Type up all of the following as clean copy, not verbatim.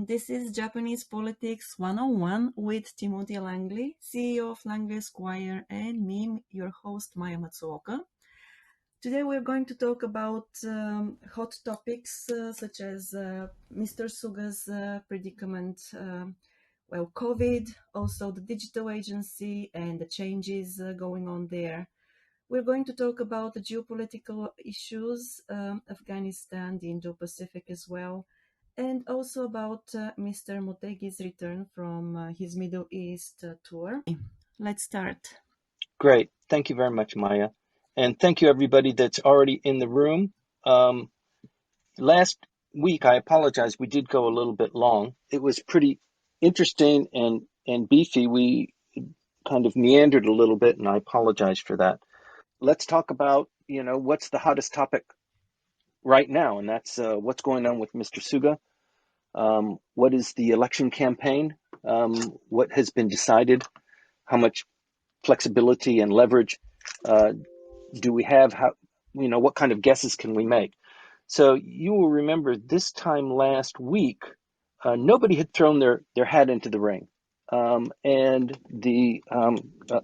This is Japanese Politics 101 with Timothy Langley, CEO of Langley Esquire, and me, your host, Maya Matsuoka. Today we're going to talk about hot topics such as Mr. Suga's predicament, COVID, also the digital agency and the changes going on there. We're going to talk about the geopolitical issues, Afghanistan, the Indo-Pacific as well, and also about Mr. Motegi's return from his Middle East tour. Let's start. Great. Thank you very much, Maya. And thank you, everybody that's already in the room. Last week, I apologize, we did go a little bit long. It was pretty interesting and beefy. We kind of meandered a little bit, and I apologize for that. Let's talk about, what's the hottest topic right now, and that's what's going on with Mr. Suga. What is the election campaign? What has been decided? How much flexibility and leverage do we have? What kind of guesses can we make? So you will remember this time last week, nobody had thrown their hat into the ring. And the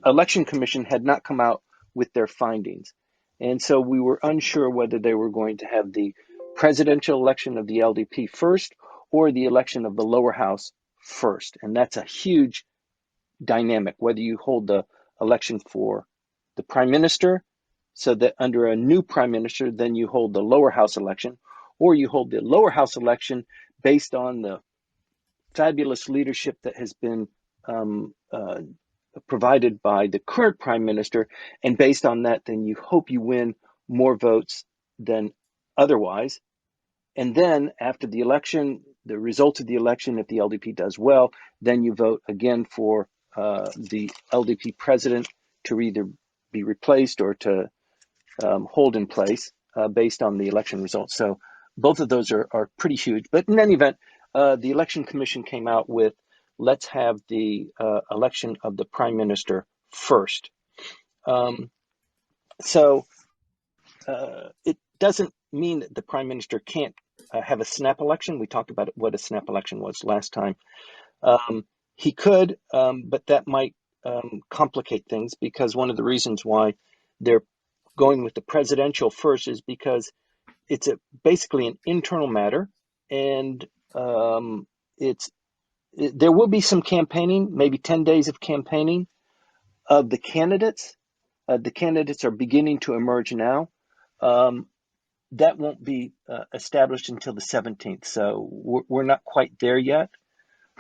Election Commission had not come out with their findings. And so we were unsure whether they were going to have the presidential election of the LDP first or the election of the lower house first. And that's a huge dynamic, whether you hold the election for the prime minister, so that under a new prime minister, then you hold the lower house election, or you hold the lower house election based on the fabulous leadership that has been provided by the current prime minister, and based on that, then you hope you win more votes than otherwise. And then after the election, the result of the election, if the LDP does well, then you vote again for the LDP president to either be replaced or to hold in place based on the election results. So both of those are pretty huge. But in any event, the Election Commission came out with, let's have the election of the prime minister first. So it doesn't mean that the prime minister can't have a snap election. We talked about what a snap election was last time. He could, but that might complicate things, because one of the reasons why they're going with the presidential first is because it's basically an internal matter, and there will be some campaigning, maybe 10 days of campaigning of the candidates. The candidates are beginning to emerge now. That won't be established until the 17th, so we're not quite there yet.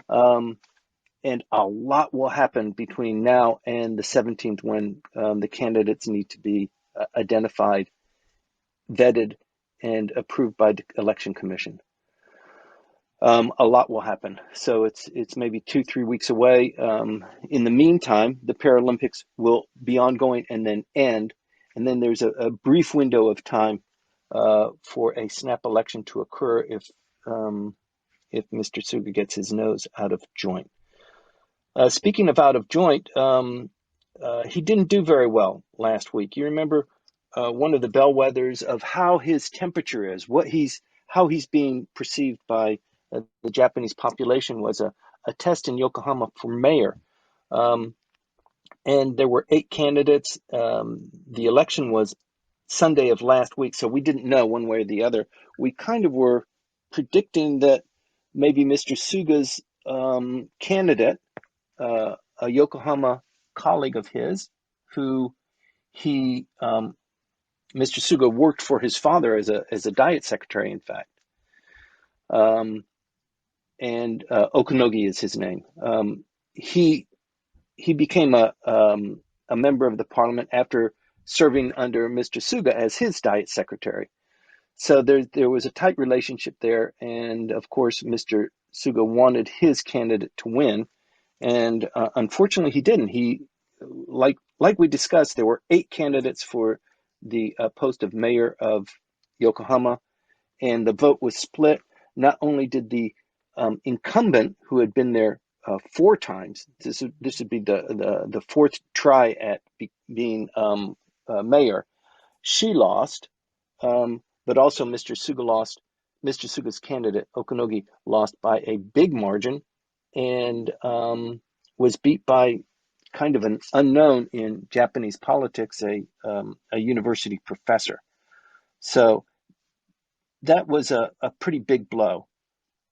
And a lot will happen between now and the 17th when the candidates need to be identified, vetted, and approved by the Election Commission. A lot will happen. So it's maybe 2-3 weeks away. In the meantime, the Paralympics will be ongoing and then end. And then there's a brief window of time for a snap election to occur if Mr. Suga gets his nose out of joint. Speaking of out of joint, he didn't do very well last week. You remember one of the bellwethers of how his temperature is, how he's being perceived by the Japanese population was a test in Yokohama for mayor. And there were 8 candidates. The election was Sunday of last week, so we didn't know one way or the other. We kind of were predicting that maybe Mr. Suga's candidate, a Yokohama colleague of his, who Mr. Suga worked for his father as a diet secretary, in fact. And Okunogi is his name. He became a member of the parliament after serving under Mr. Suga as his diet secretary. So there was a tight relationship there, and of course Mr. Suga wanted his candidate to win, and unfortunately he didn't. He, like we discussed, there were 8 candidates for the post of mayor of Yokohama, and the vote was split. Not only did the incumbent, who had been there 4 times, this would be the 4th try at being mayor, she lost, but also Mr. Suga lost Mr. Suga's candidate, Okonogi, lost by a big margin and was beat by kind of an unknown in Japanese politics, a university professor. So that was a pretty big blow.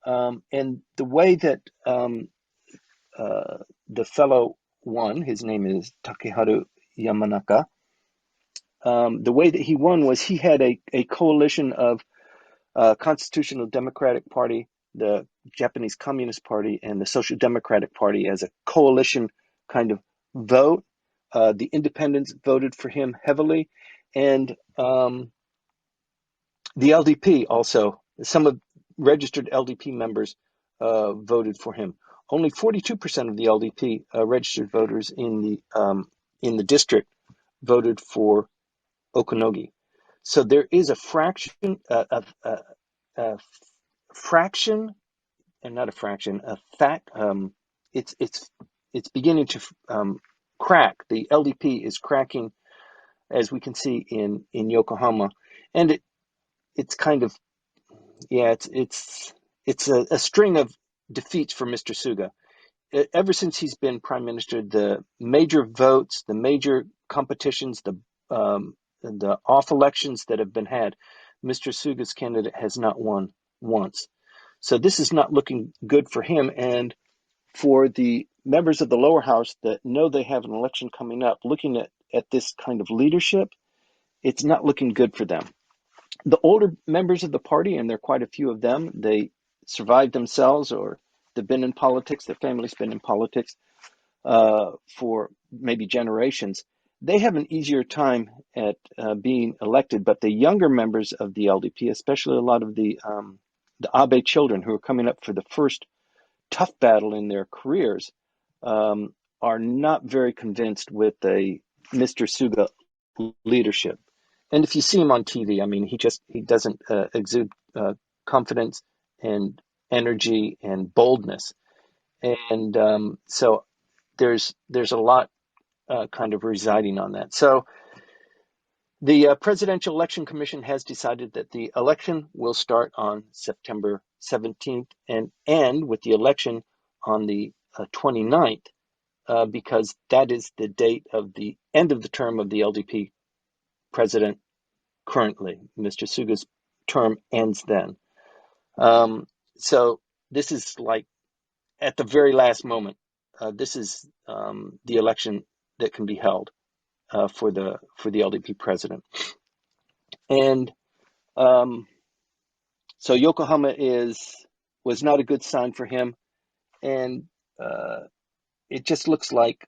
And the way that the fellow won, his name is Takeharu Yamanaka, the way that he won was he had a coalition of Constitutional Democratic Party, the Japanese Communist Party, and the Social Democratic Party as a coalition kind of vote. The independents voted for him heavily, and the LDP also, some of registered LDP members voted for him. Only 42% of the LDP registered voters in the district voted for Okonogi. So there is a fraction, a fraction, and not a fraction, a fact. It's beginning to crack. The LDP is cracking, as we can see in Yokohama, and it's kind of it's a string of defeats for Mr. Suga. Ever since he's been prime minister, the major votes, the major competitions, the off elections that have been had, Mr. Suga's candidate has not won once. So this is not looking good for him. And for the members of the lower house that know they have an election coming up, looking at this kind of leadership, it's not looking good for them. The older members of the party, and there are quite a few of them, they survived themselves or they've been in politics, their family's been in politics for maybe generations. They have an easier time at being elected, but the younger members of the LDP, especially a lot of the Abe children who are coming up for the first tough battle in their careers, are not very convinced with a Mr. Suga leadership. And if you see him on TV, I mean, he doesn't exude confidence and energy and boldness, and so there's a lot kind of residing on that. So the Presidential Election Commission has decided that the election will start on September 17th and end with the election on the 29th, because that is the date of the end of the term of the LDP president currently. Mr. Suga's term ends then. So this is like at the very last moment. This is the election that can be held for the LDP president. And so Yokohama was not a good sign for him, and it just looks like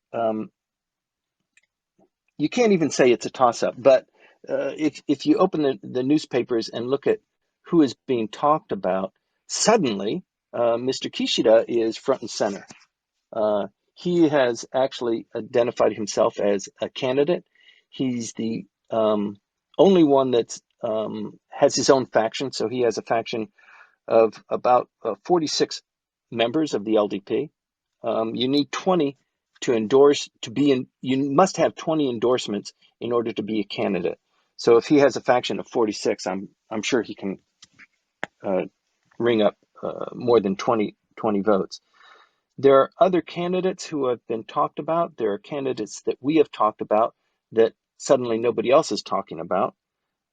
you can't even say it's a toss-up. But if you open the newspapers and look at who is being talked about, suddenly Mr. Kishida is front and center. He has actually identified himself as a candidate. He's the only one that's has his own faction. So he has a faction of about 46 members of the LDP. You need 20 to endorse, you must have 20 endorsements in order to be a candidate. So if he has a faction of 46, I'm sure he can ring up more than 20 votes. There are other candidates who have been talked about. There are candidates that we have talked about that suddenly nobody else is talking about.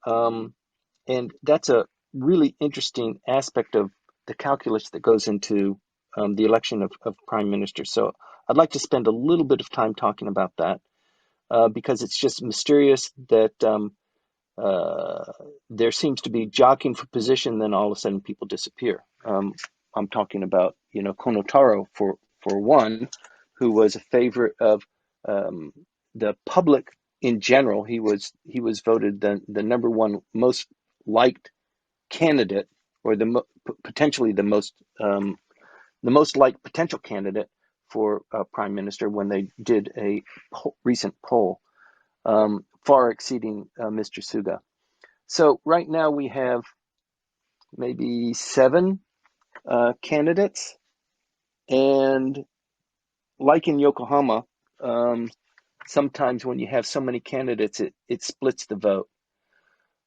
And that's a really interesting aspect of the calculus that goes into the election of prime minister. So I'd like to spend a little bit of time talking about that because it's just mysterious that there seems to be jockeying for position, then all of a sudden people disappear. I'm talking about, Konotaro for one, who was a favorite of the public in general. He was voted the number one most liked candidate, or potentially the most liked potential candidate for prime minister when they did a recent poll, far exceeding Mr. Suga. So right now we have maybe 7 candidates, and like in Yokohama, sometimes when you have so many candidates, it splits the vote.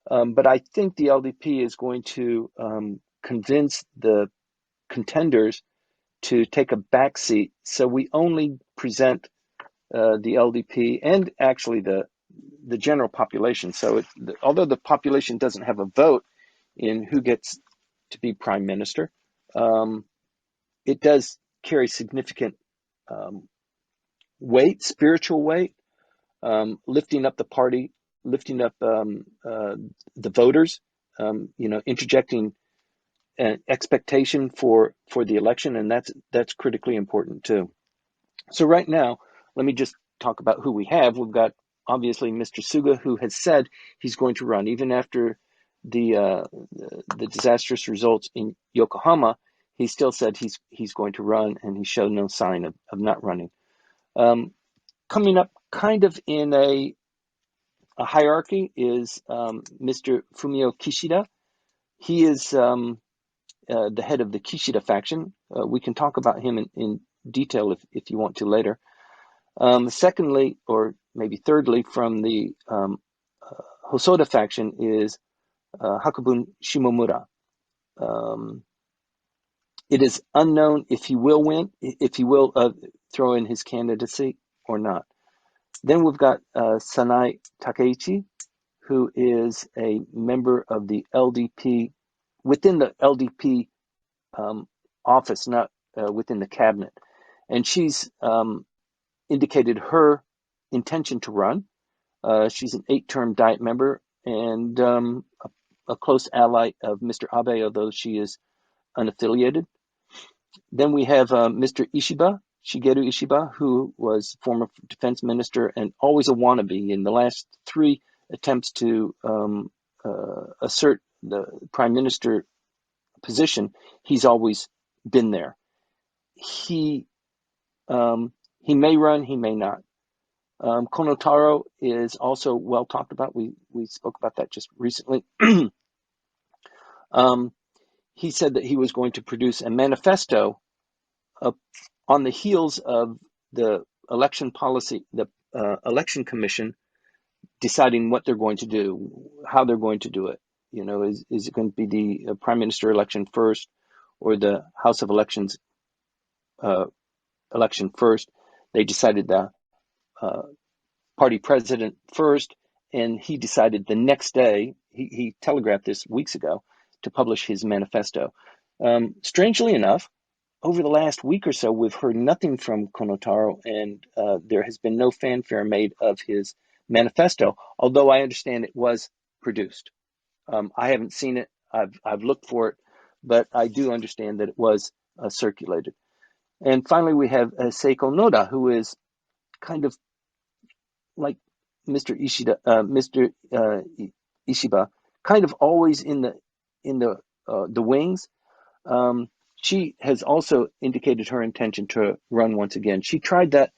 But I think the LDP is going to convince the contenders to take a backseat. So we only present the LDP and actually the general population. So although the population doesn't have a vote in who gets to be prime minister, it does carry significant weight, spiritual weight, lifting up the party, lifting up the voters, interjecting an expectation for the election, and that's critically important too. So right now, let me just talk about who we have. We've got obviously Mr. Suga, who has said he's going to run even after the disastrous results in Yokohama. He still said he's going to run, and he showed no sign of not running. Coming up kind of in a hierarchy is Mr. Fumio Kishida. He is the head of the Kishida faction. We can talk about him in detail if you want to later. Secondly, or maybe thirdly, from the Hosoda faction is Hakubun Shimomura. It is unknown if he will win, if he will throw in his candidacy or not. Then we've got Sanai Takeichi, who is a member of the LDP, within the LDP office, not within the cabinet. And she's indicated her intention to run. She's an 8-term Diet member and a close ally of Mr. Abe, although she is unaffiliated. Then we have Mr. Ishiba, Shigeru Ishiba, who was former defense minister and always a wannabe. In the last 3 attempts to assert the prime minister position, he's always been there. He may run, he may not. Konotaro is also well talked about. We spoke about that just recently. He said that he was going to produce a manifesto on the heels of the election policy, the election commission deciding what they're going to do, how they're going to do it. Is it going to be the prime minister election first or the House of Elections election first? They decided the party president first, and he decided the next day, he telegraphed this weeks ago, to publish his manifesto. Strangely enough, over the last week or so, we've heard nothing from Konotaro, and there has been no fanfare made of his manifesto, although I understand it was produced. I haven't seen it. I've looked for it, but I do understand that it was circulated. And finally, we have Seiko Noda, who is kind of like Mr. Ishiba, kind of always in the wings. She has also indicated her intention to run once again. She tried that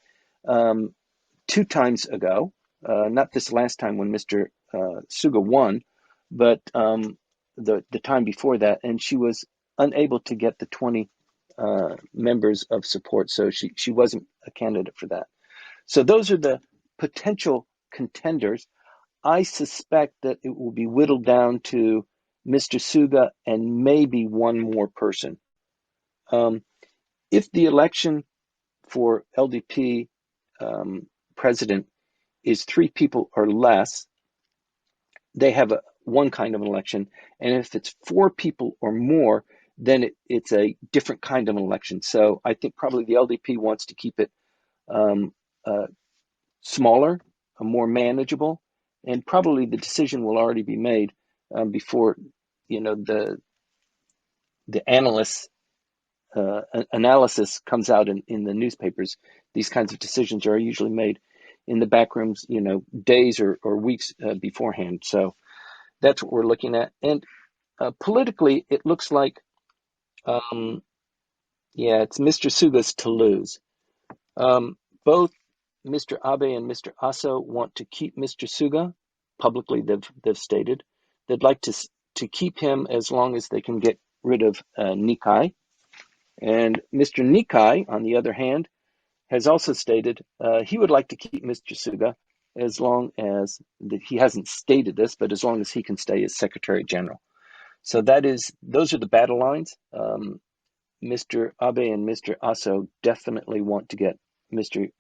2 times ago, not this last time when Mr. Suga won, but the time before that, and she was unable to get the 20 members of support, so she wasn't a candidate for that. So those are the potential contenders. I suspect that it will be whittled down to Mr. Suga and maybe one more person. If the election for LDP president is 3 people or less, they have one kind of an election. And if it's 4 people or more, then it's a different kind of an election. So I think probably the LDP wants to keep it smaller, more manageable, and probably the decision will already be made before the analysts analysis comes out in the newspapers. These kinds of decisions are usually made in the back rooms, days or weeks beforehand. So that's what we're looking at. And politically, it looks like, it's Mr. Suga's to lose. Both Mr. Abe and Mr. Aso want to keep Mr. Suga. Publicly, they've stated they'd like to keep him as long as they can get rid of Nikai. And Mr. Nikai, on the other hand, has also stated he would like to keep Mr. Suga as long as he hasn't stated this, but as long as he can stay as Secretary General. So those are the battle lines. Mr. Abe and Mr. Aso definitely want to get Mr.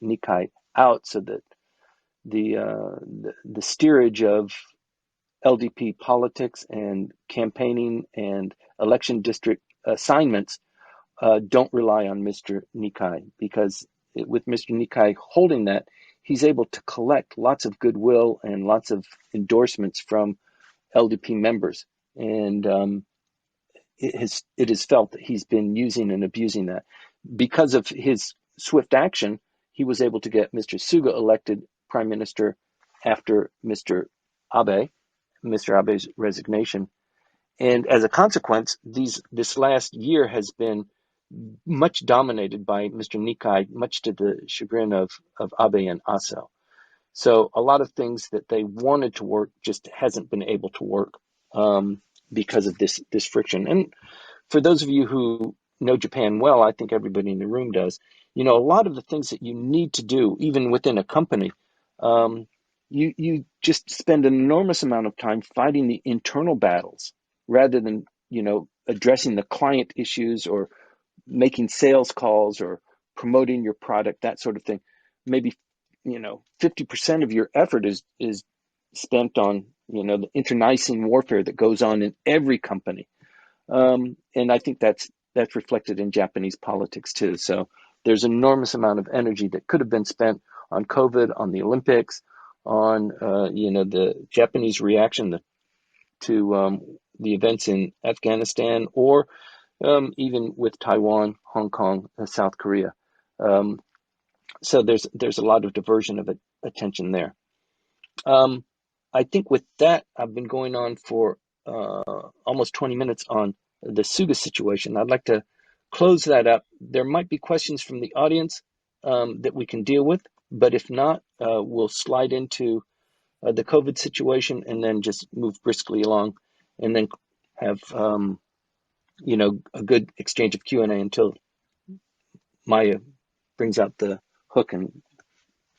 Nikai out so that the steerage of LDP politics and campaigning and election district assignments don't rely on Mr. Nikai, because with Mr. Nikai holding that, he's able to collect lots of goodwill and lots of endorsements from LDP members. And it is felt that he's been using and abusing that. Because of his swift action, he was able to get Mr. Suga elected prime minister after Abe, Mr. Abe's resignation. And as a consequence, this last year has been much dominated by Mr. Nikai, much to the chagrin of Abe and Aso. So a lot of things that they wanted to work just hasn't been able to work because of this friction. And for those of you who know Japan well, I think everybody in the room does, a lot of the things that you need to do, even within a company, you just spend an enormous amount of time fighting the internal battles rather than, addressing the client issues or making sales calls or promoting your product, that sort of thing. Maybe, 50% of your effort is spent on, the internecine warfare that goes on in every company. And I think that's reflected in Japanese politics too. So there's an enormous amount of energy that could have been spent on COVID, on the Olympics, on the Japanese reaction to the events in Afghanistan, or even with Taiwan, Hong Kong, and South Korea. So there's a lot of diversion of attention there. I think with that, I've been going on for almost 20 minutes on the Suga situation. I'd like to close that up. There might be questions from the audience that we can deal with, but if not, we'll slide into the COVID situation and then just move briskly along, and then have a good exchange of Q&A until Maya brings out the hook and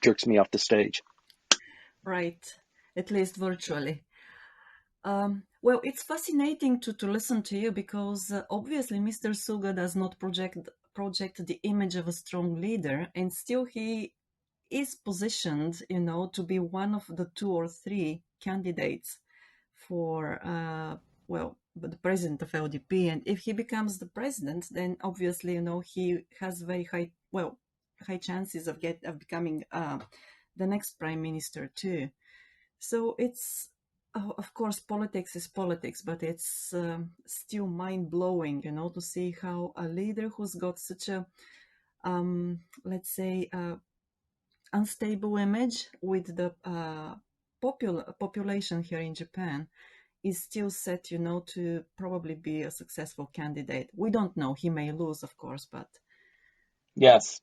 jerks me off the stage. Right, at least virtually. Well, it's fascinating to listen to you, because obviously Mr. Suga does not project the image of a strong leader, and still he is positioned, to be one of the 2 or 3 candidates for, the president of LDP. And if he becomes the president, then obviously, he has very high chances of becoming the next prime minister too. So it's, of course, politics is politics, but it's still mind-blowing, to see how a leader who's got such a, let's say, unstable image with the population here in Japan is still set, to probably be a successful candidate. We don't know. He may lose, of course, but... Yes.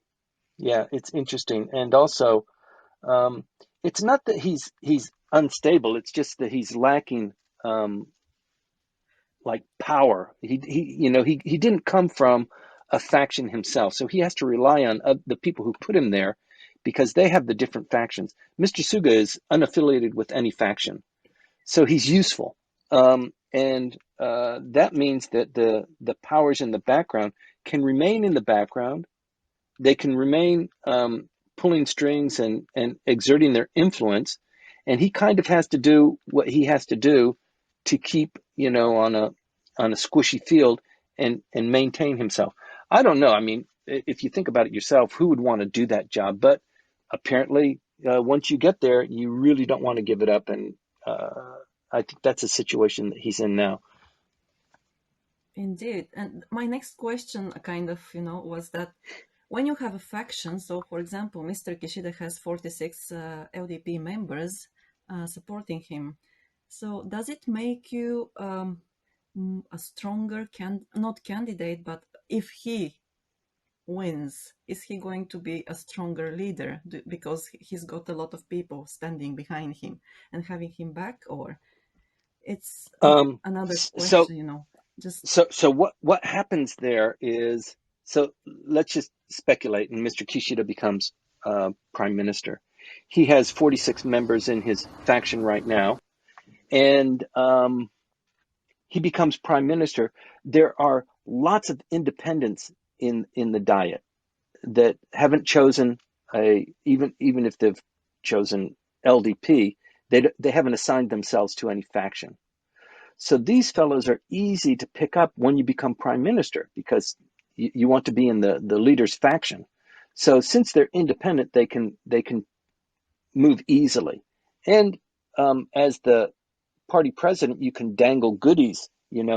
Yeah, it's interesting. And also, it's not that he's unstable. It's just that he's lacking like power. He didn't come from a faction himself, so he has to rely on the people who put him there, because they have the different factions. Mr. Suga is unaffiliated with any faction, so he's useful, and that means that the powers in the background can remain in the background. They can remain pulling strings and exerting their influence, and he kind of has to do what he has to do to keep on a squishy field and maintain himself. I don't know. I mean, if you think about it yourself, who would want to do that job? But apparently, once you get there, you really don't want to give it up, and I think that's a situation that he's in now. Indeed. And my next question kind of, was that when you have a faction, so for example, Mr. Kishida has 46 LDP members supporting him. So does it make you a stronger, not candidate, but if he wins, is he going to be a stronger leader because he's got a lot of people standing behind him and having him back? Or it's another question, just... So what happens there is, so let's just speculate, and Mr. Kishida becomes prime minister. He has 46 members in his faction right now, and he becomes prime minister, there are lots of independents in the Diet that haven't chosen even if they've chosen LDP, they haven't assigned themselves to any faction. So these fellows are easy to pick up when you become prime minister because you want to be in the leader's faction. So since they're independent, they can move easily. And as the party president, you can dangle goodies,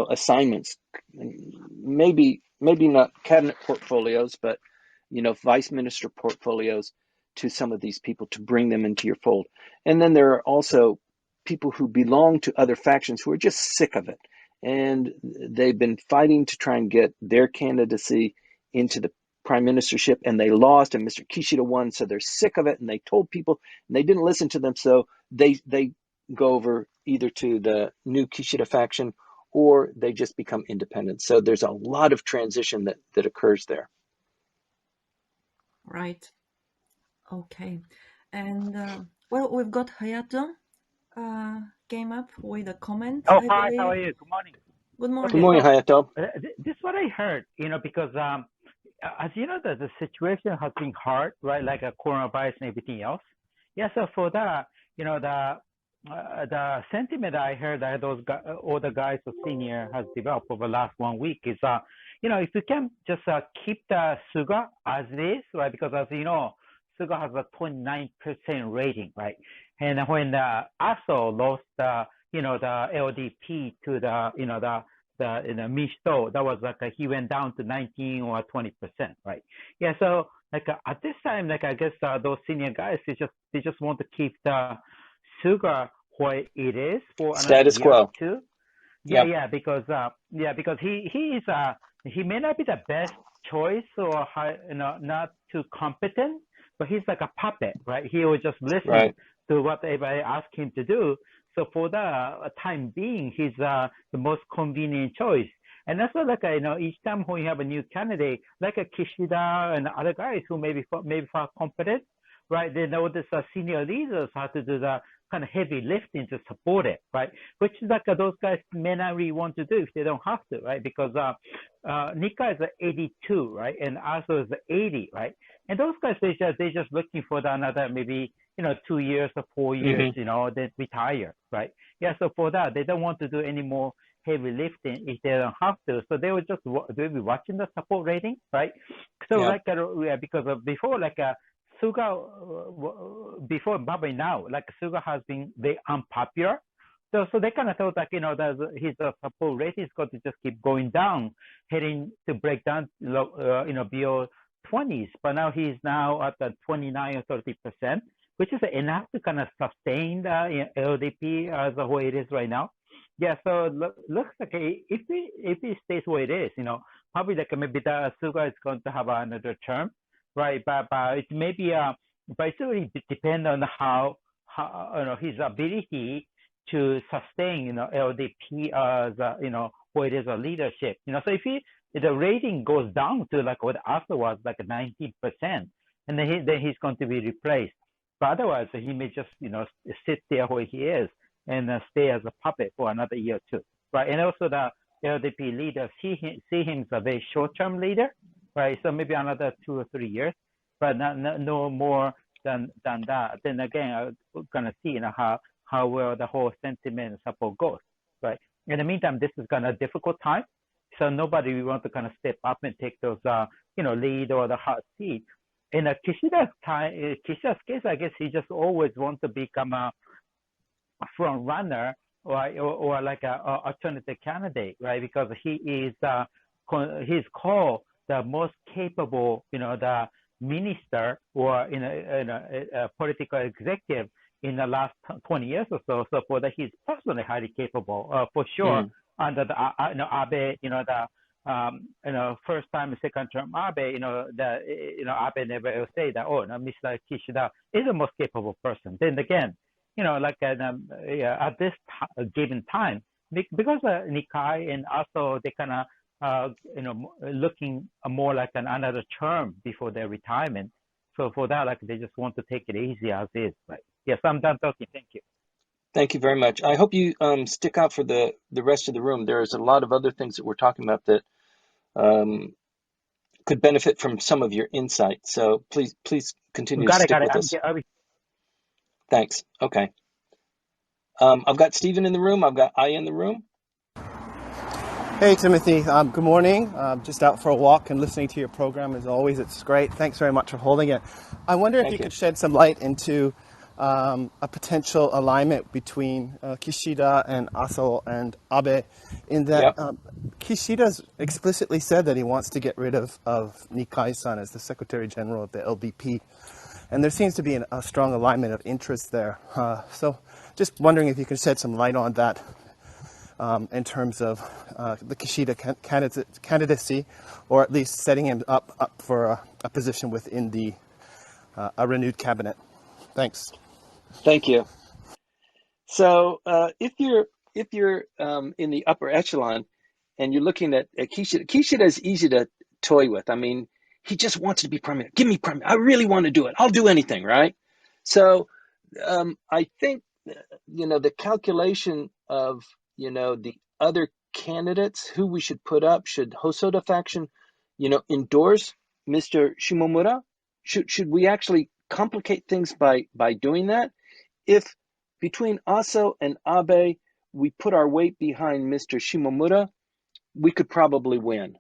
assignments, maybe not cabinet portfolios, but vice minister portfolios to some of these people to bring them into your fold. And then there are also people who belong to other factions who are just sick of it, and they've been fighting to try and get their candidacy into the prime ministership, and they lost, and Mr. Kishida won, so they're sick of it, and they told people, and they didn't listen to them, so they go over either to the new Kishida faction or they just become independent. So there's a lot of transition that occurs there. Right. Okay. And well, we've got Hayato came up with a comment. Oh, I hi. believe. How are you? Good morning. Good morning. Good morning, Hayato. This is what I heard, because as you know, the situation has been hard, right? Like a coronavirus and everything else. Yeah. So for that, the sentiment I heard that all the guys or senior has developed over the last 1 week is, if you can just keep the Suga as it is, right? Because as you know, Suga has a 29% rating, right? And when ASO lost the LDP to the Mishito, that was like he went down to 19 or 20%, right? Yeah. So at this time, I guess those senior guys they just want to keep the Suga where it is for another Status year quo. or two. Yeah, because he may not be the best choice or not too competent, but he's like a puppet, right? He will just listen to what everybody asks him to do. So for the time being, he's the most convenient choice. And that's why, each time when you have a new candidate, like a Kishida and other guys who maybe far competent, right? They know this senior leaders how to do the kind of heavy lifting to support it, right? Which is those guys may not really want to do if they don't have to, right? Because Nika is 82, right? And ASO is 80, right? And those guys, they're just looking for another maybe 2 years or 4 years, they retire, right? Yeah. So for that, they don't want to do any more heavy lifting if they don't have to. So they'll be watching the support rating, right? So because of before Suga before probably now, Suga has been very unpopular. So they kind of thought that his support rate is going to just keep going down, heading to break down, below 20s. But now he's now at the 29 or 30%, which is enough to kind of sustain the LDP as the way it is right now. Yeah. So looks like if it stays where it is, probably maybe the Suga is going to have another term. Right, but it may be but it really depends on how his ability to sustain LDP as where it is a leadership. So if the rating goes down to what ASO was 19%, and then he's going to be replaced. But otherwise, he may just sit there where he is and stay as a puppet for another year or two. Right, and also the LDP leader see him as a very short-term leader. Right, so maybe another 2 or 3 years, but no more than that. Then again, we're gonna see how well the whole sentiment and support goes. Right. In the meantime, this is kind of a difficult time, so nobody will want to kind of step up and take those lead or the hot seat. In Kishida's case, I guess he just always wants to become a front runner or like a alternative candidate, right? Because he is he's called the most capable, the minister or a political executive in the last 20 years or so. So for that, he's personally highly capable, for sure. Under the Abe, first time, second term Abe, Abe never say that. Oh, no, Mr. Kishida is the most capable person. Then again, at this given time, because Nikai and also they kind of looking more like another term before their retirement. So for that, they just want to take it easy as is, right? Yes, I'm done talking. Thank you. Thank you very much. I hope you stick out for the rest of the room. There's a lot of other things that we're talking about that um, could benefit from some of your insight. So please continue to Got it, stick got it. with us. Thanks. Okay. I've got Stephen in the room. I've got I in the room. Hey, Timothy. Good morning. Just out for a walk and listening to your program as always. It's great. Thanks very much for holding it. I wonder if Thank you you. could shed some light into a potential alignment between Kishida and Aso and Abe, in that Yep. Kishida's explicitly said that he wants to get rid of Nikai-san as the Secretary General of the LDP. And there seems to be a strong alignment of interest there. So just wondering if you could shed some light on that. In terms of the Kishida candidacy, or at least setting him up for a position within a renewed cabinet. Thanks. Thank you. So if you're in the upper echelon and you're looking at Kishida is easy to toy with. I mean, he just wants to be prime minister. Give me prime minister. I really want to do it. I'll do anything, right? So I think the calculation of the other candidates who we should put up. Should Hosoda faction endorse Mr. Shimomura? Should we actually complicate things by doing that? If between Aso and Abe we put our weight behind Mr. Shimomura, we could probably win,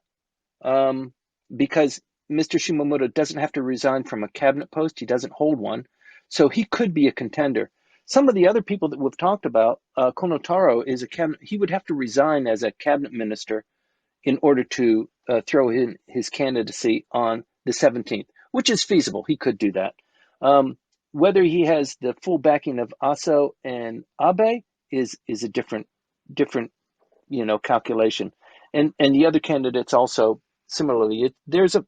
because Mr. Shimomura doesn't have to resign from a cabinet post. He doesn't hold one, so he could be a contender. Some of the other people that we've talked about, Konotaro is a cabinet. He would have to resign as a cabinet minister in order to throw in his candidacy on the 17th, which is feasible. He could do that. Whether he has the full backing of Aso and Abe is a different calculation, and the other candidates also similarly. It's a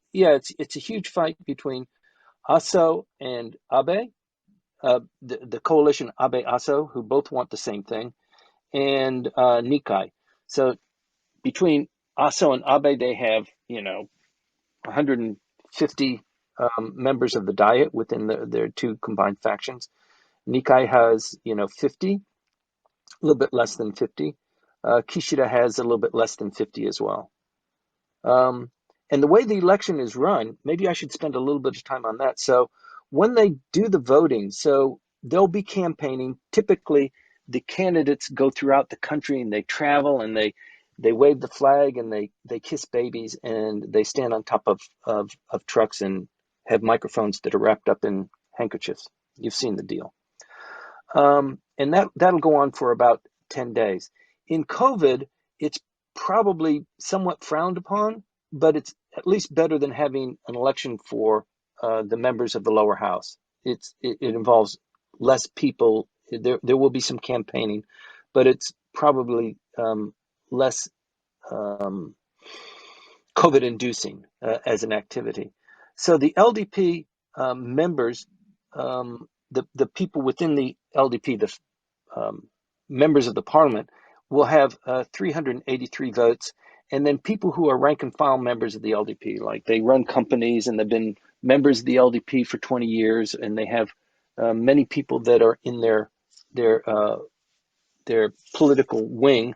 huge fight between Aso and Abe, the coalition Abe Aso, who both want the same thing, and Nikai. So between Aso and Abe, they have 150 members of the Diet within their two combined factions. Nikai has 50, a little bit less than 50. Kishida has a little bit less than 50 as well. And the way the election is run, maybe I should spend a little bit of time on that. So when they do the voting, so they'll be campaigning. Typically, the candidates go throughout the country and they travel and they wave the flag and they kiss babies and they stand on top of trucks and have microphones that are wrapped up in handkerchiefs. You've seen the deal. And that'll go on for about 10 days. In COVID, it's probably somewhat frowned upon, but it's at least better than having an election for the members of the lower house. It involves less people. There will be some campaigning, but it's probably less COVID-inducing as an activity. So the LDP members, the people within the LDP, the members of the parliament, will have 383 votes. And then people who are rank and file members of the LDP, like they run companies and they've been members of the LDP for 20 years, and they have many people that are in their political wing.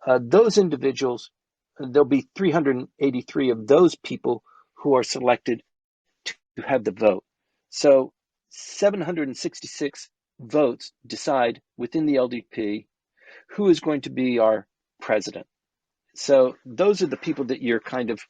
Those individuals, there'll be 383 of those people who are selected to have the vote. So 766 votes decide within the LDP who is going to be our president. So those are the people that you're kind of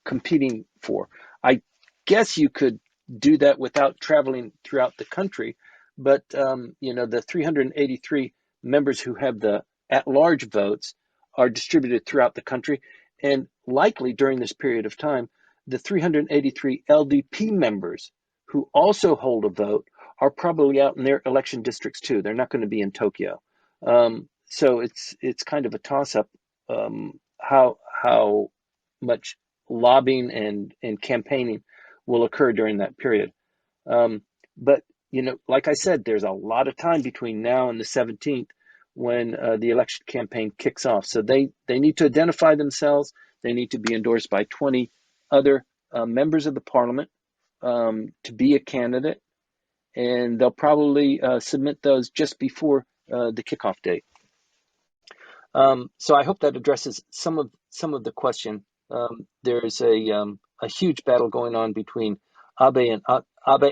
competing for. I guess you could do that without traveling throughout the country, but the 383 members who have the at-large votes are distributed throughout the country, and likely during this period of time, the 383 LDP members who also hold a vote are probably out in their election districts too. They're not going to be in Tokyo. So it's kind of a toss-up how much lobbying and campaigning will occur during that period. But like I said, there's a lot of time between now and the 17th when the election campaign kicks off. So they need to identify themselves. They need to be endorsed by 20 other members of the parliament to be a candidate, and they'll probably submit those just before the kickoff date. So I hope that addresses some of the question. There's a huge battle going on between Abe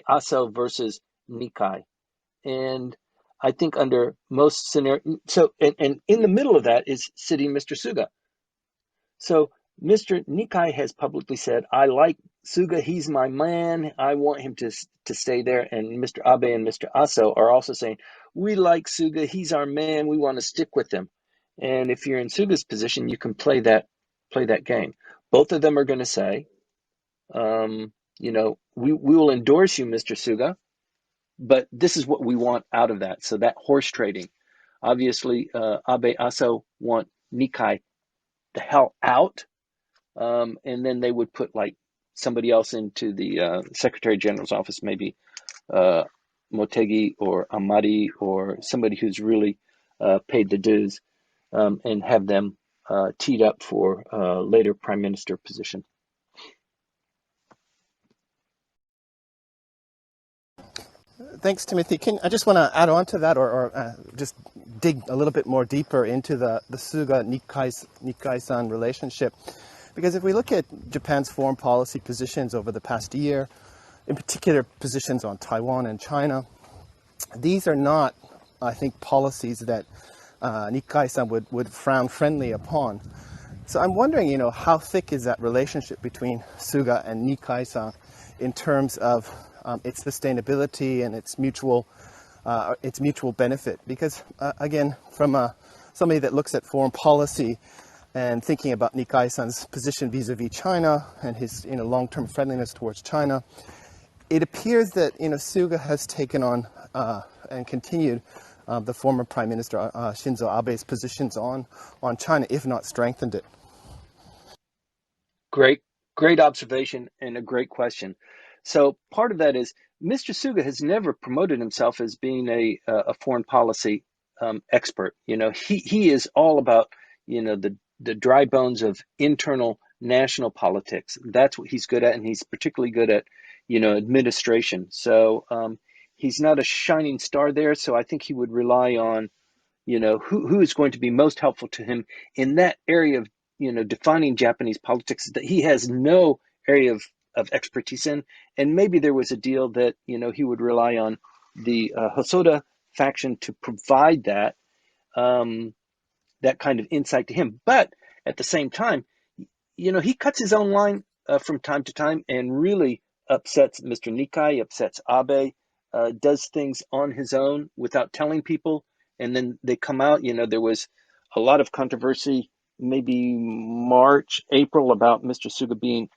Aso versus Nikai, and I think under most scenarios, and in the middle of that is sitting Mr. Suga. So Mr. Nikai has publicly said, I like Suga, he's my man, I want him to stay there. And Mr. Abe and Mr. Aso are also saying, we like Suga, he's our man, we want to stick with him. And if you're in Suga's position, you can play that game. Both of them are going to say, we will endorse you, Mr. Suga, but this is what we want out of that. So that horse trading. Obviously, Abe Aso want Nikai the hell out. And then they would put like somebody else into the Secretary General's office, maybe Motegi or Amari or somebody who's really paid the dues, and have them teed up for later prime minister position. Thanks, Timothy. I just want to add on to that, or just dig a little bit more deeper into the Suga Nikai-san relationship. Because if we look at Japan's foreign policy positions over the past year, in particular positions on Taiwan and China, these are not, I think, policies that Nikai-san would frown friendly upon. So I'm wondering, how thick is that relationship between Suga and Nikai-san in terms of its sustainability and its mutual benefit? Because again, from somebody that looks at foreign policy and thinking about Nikai-san's position vis-a-vis China and his long-term friendliness towards China, it appears that Suga has taken on and continued the former Prime Minister Shinzo Abe's positions on China, if not strengthened it. Great observation and a great question. So part of that is Mr. Suga has never promoted himself as being a foreign policy expert. He is all about the dry bones of internal national politics. That's what he's good at, and he's particularly good at administration. So he's not a shining star there. So I think he would rely on who is going to be most helpful to him in that area of defining Japanese politics that he has no area of expertise in. And maybe there was a deal that he would rely on the Hosoda faction to provide that kind of insight to him. But at the same time, he cuts his own line from time to time and really upsets Mr. Nikai, upsets Abe, does things on his own without telling people. And then they come out, there was a lot of controversy, maybe March, April, about Mr. Suga being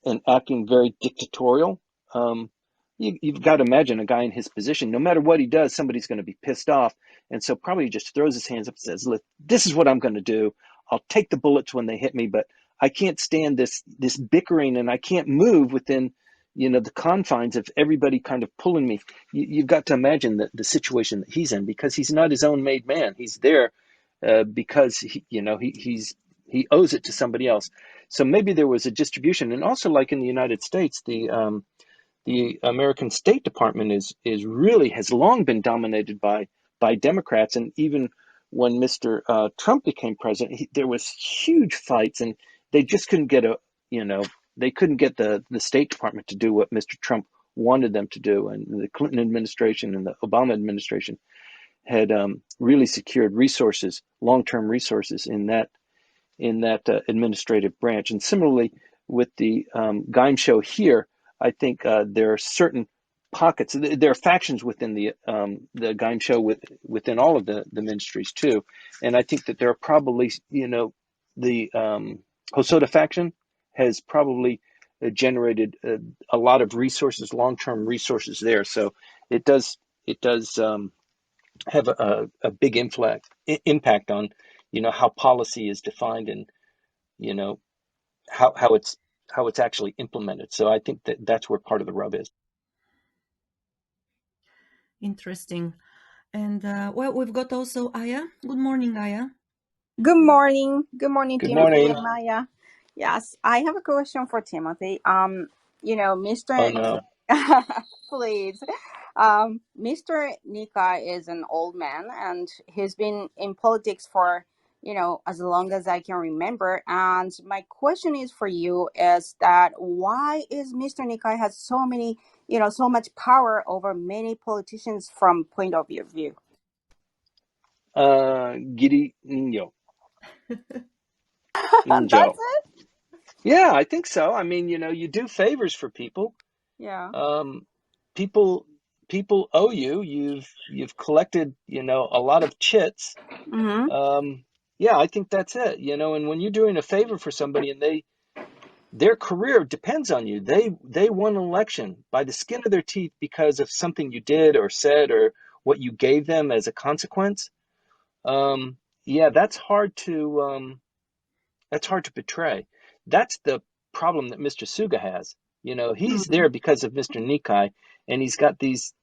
and acting very dictatorial. You've got to imagine a guy in his position, no matter what he does, somebody's going to be pissed off. And so probably just throws his hands up and says, look, this is what I'm going to do. I'll take the bullets when they hit me, but I can't stand this bickering, and I can't move within the confines of everybody kind of pulling me. You've got to imagine the situation that he's in, because he's not his own made man. He's there because he owes it to somebody else. So maybe there was a distribution. And also, like in the United States, the American State Department has long been dominated by Democrats. And even when Mr. Trump became president, there was huge fights, and they just couldn't get they couldn't get the State Department to do what Mr. Trump wanted them to do. And the Clinton administration and the Obama administration had really secured resources, long-term resources in that administrative branch. And similarly with the Gaimsho here, I think there are certain pockets. There are factions within the Gaimsho within all of the ministries too. And I think that there are probably the Hosoda faction has probably generated a lot of resources, long-term resources there. So it does have a big impact on how policy is defined and how it's actually implemented. So I think that's where part of the rub is. Interesting. And we've got also Aya. Good morning, Aya. Good morning. Good morning, Good Timothy morning. and Maya. Yes, I have a question for Timothy. Mr. Oh no. Please. Mr. Nikai is an old man, and he's been in politics for, as long as I can remember. And my question is for you is that why is Mr. Nikai has so many, so much power over many politicians from point of view? Giri Inyo. That's Injo. it? Yeah, I think so. I mean, you do favors for people. Yeah. People owe you. You've collected, a lot of chits. Mm-hmm. Yeah, I think that's it. And when you're doing a favor for somebody and their career depends on you. They won an election by the skin of their teeth because of something you did or said or what you gave them as a consequence. Yeah, that's hard to betray. That's the problem that Mr. Suga has. He's Mm-hmm. there because of Mr. Nikai, and he's got these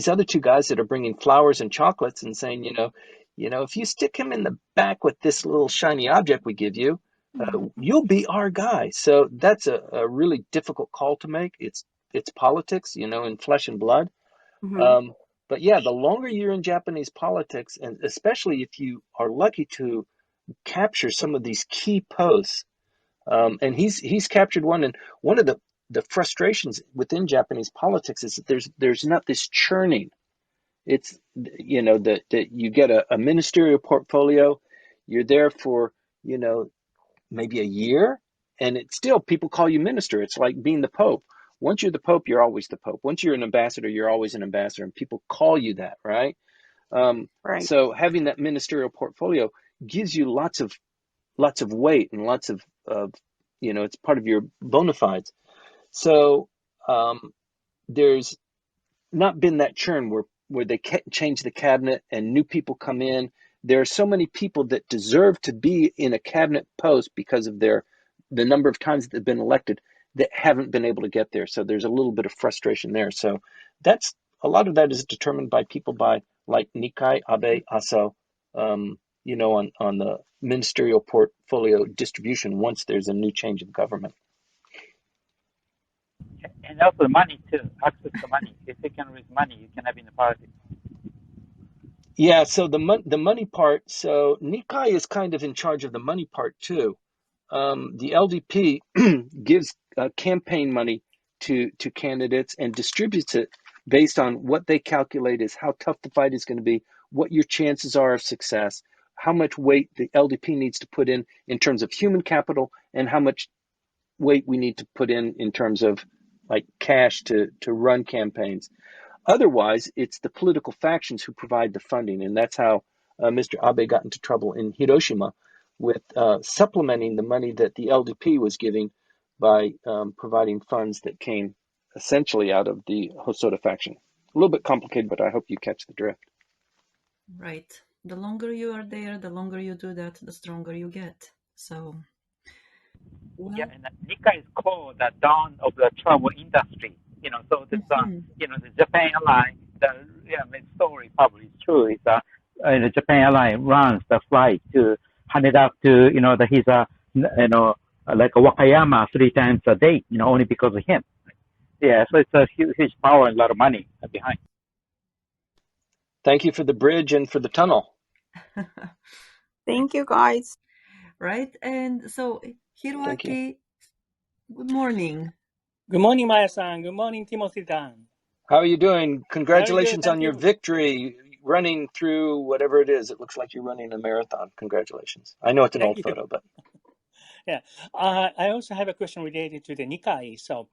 other two guys that are bringing flowers and chocolates and saying, if you stick him in the back with this little shiny object we give you, you'll be our guy. So that's a really difficult call to make. It's politics, in flesh and blood. Mm-hmm. Um, but yeah, the longer you're in Japanese politics, and especially if you are lucky to capture some of these key posts, and he's captured one. And one of the frustrations within Japanese politics is that there's not this churning. It's that you get a ministerial portfolio, you're there for maybe a year, and it's still people call you minister. It's like being the Pope. Once you're the Pope, you're always the Pope. Once you're an ambassador, you're always an ambassador, and people call you that, right? Right. So having that ministerial portfolio gives you lots of weight and lots of it's part of your bona fides. So there's not been that churn where they change the cabinet and new people come in. There are so many people that deserve to be in a cabinet post because of the number of times that they've been elected that haven't been able to get there. So there's a little bit of frustration there. So that's a lot of that is determined by people like Nikai, Abe, Aso, on the ministerial portfolio distribution once there's a new change of government. And also money too, access to money. If you can raise money, you can have in the party. Yeah, so the money part, so Nikai is kind of in charge of the money part too. The LDP gives campaign money to candidates and distributes it based on what they calculate is how tough the fight is going to be, what your chances are of success, how much weight the LDP needs to put in terms of human capital, and how much weight we need to put in terms of like cash to run campaigns. Otherwise, it's the political factions who provide the funding, and that's how Mr. Abe got into trouble in Hiroshima with supplementing the money that the LDP was giving by providing funds that came essentially out of the Hosoda faction. A little bit complicated, but I hope you catch the drift. Right. The longer you are there, the longer you do that, the stronger you get. So, well, Yeah, and Nikkei is called the dawn of the travel industry. So this, the Japan airline, the story probably is true. Is the Japan airline runs the flight to Haneda to, he's like a Wakayama 3 times a day, only because of him. Yeah, so it's a huge power and a lot of money behind. Thank you for the bridge and for the tunnel. Thank you, guys. Right. And so, Hiroaki, good morning. Good morning, Maya-san. Good morning, Timothy-san. How are you doing? Congratulations on Thank your you. victory, running through whatever it is. It looks like you're running a marathon. Congratulations. I know it's an Thank old you. photo, but Yeah. I also have a question related to the Nikkei. So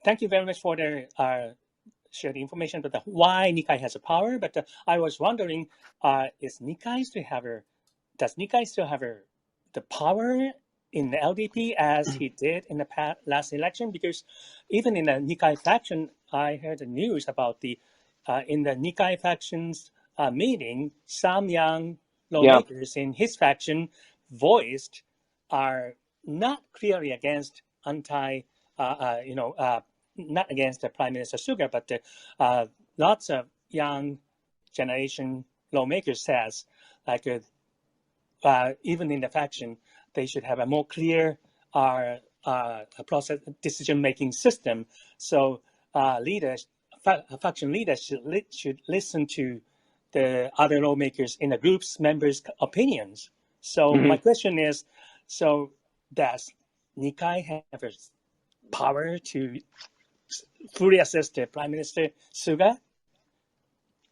thank you very much for the share the information about why Nikkei has a power. But I was wondering, does Nikkei still have the power in the LDP as he did in the last election? Because even in the Nikkei faction, I heard the news about in the Nikkei faction's meeting, some young lawmakers in his faction voiced are not clearly against not against the Prime Minister Suga, but lots of young generation lawmakers says like even in the faction they should have a more clear process decision-making system. So faction leaders should listen to the other lawmakers in the group's members' opinions. So my question is, so does Nikai have a power to fully assist the Prime Minister Suga?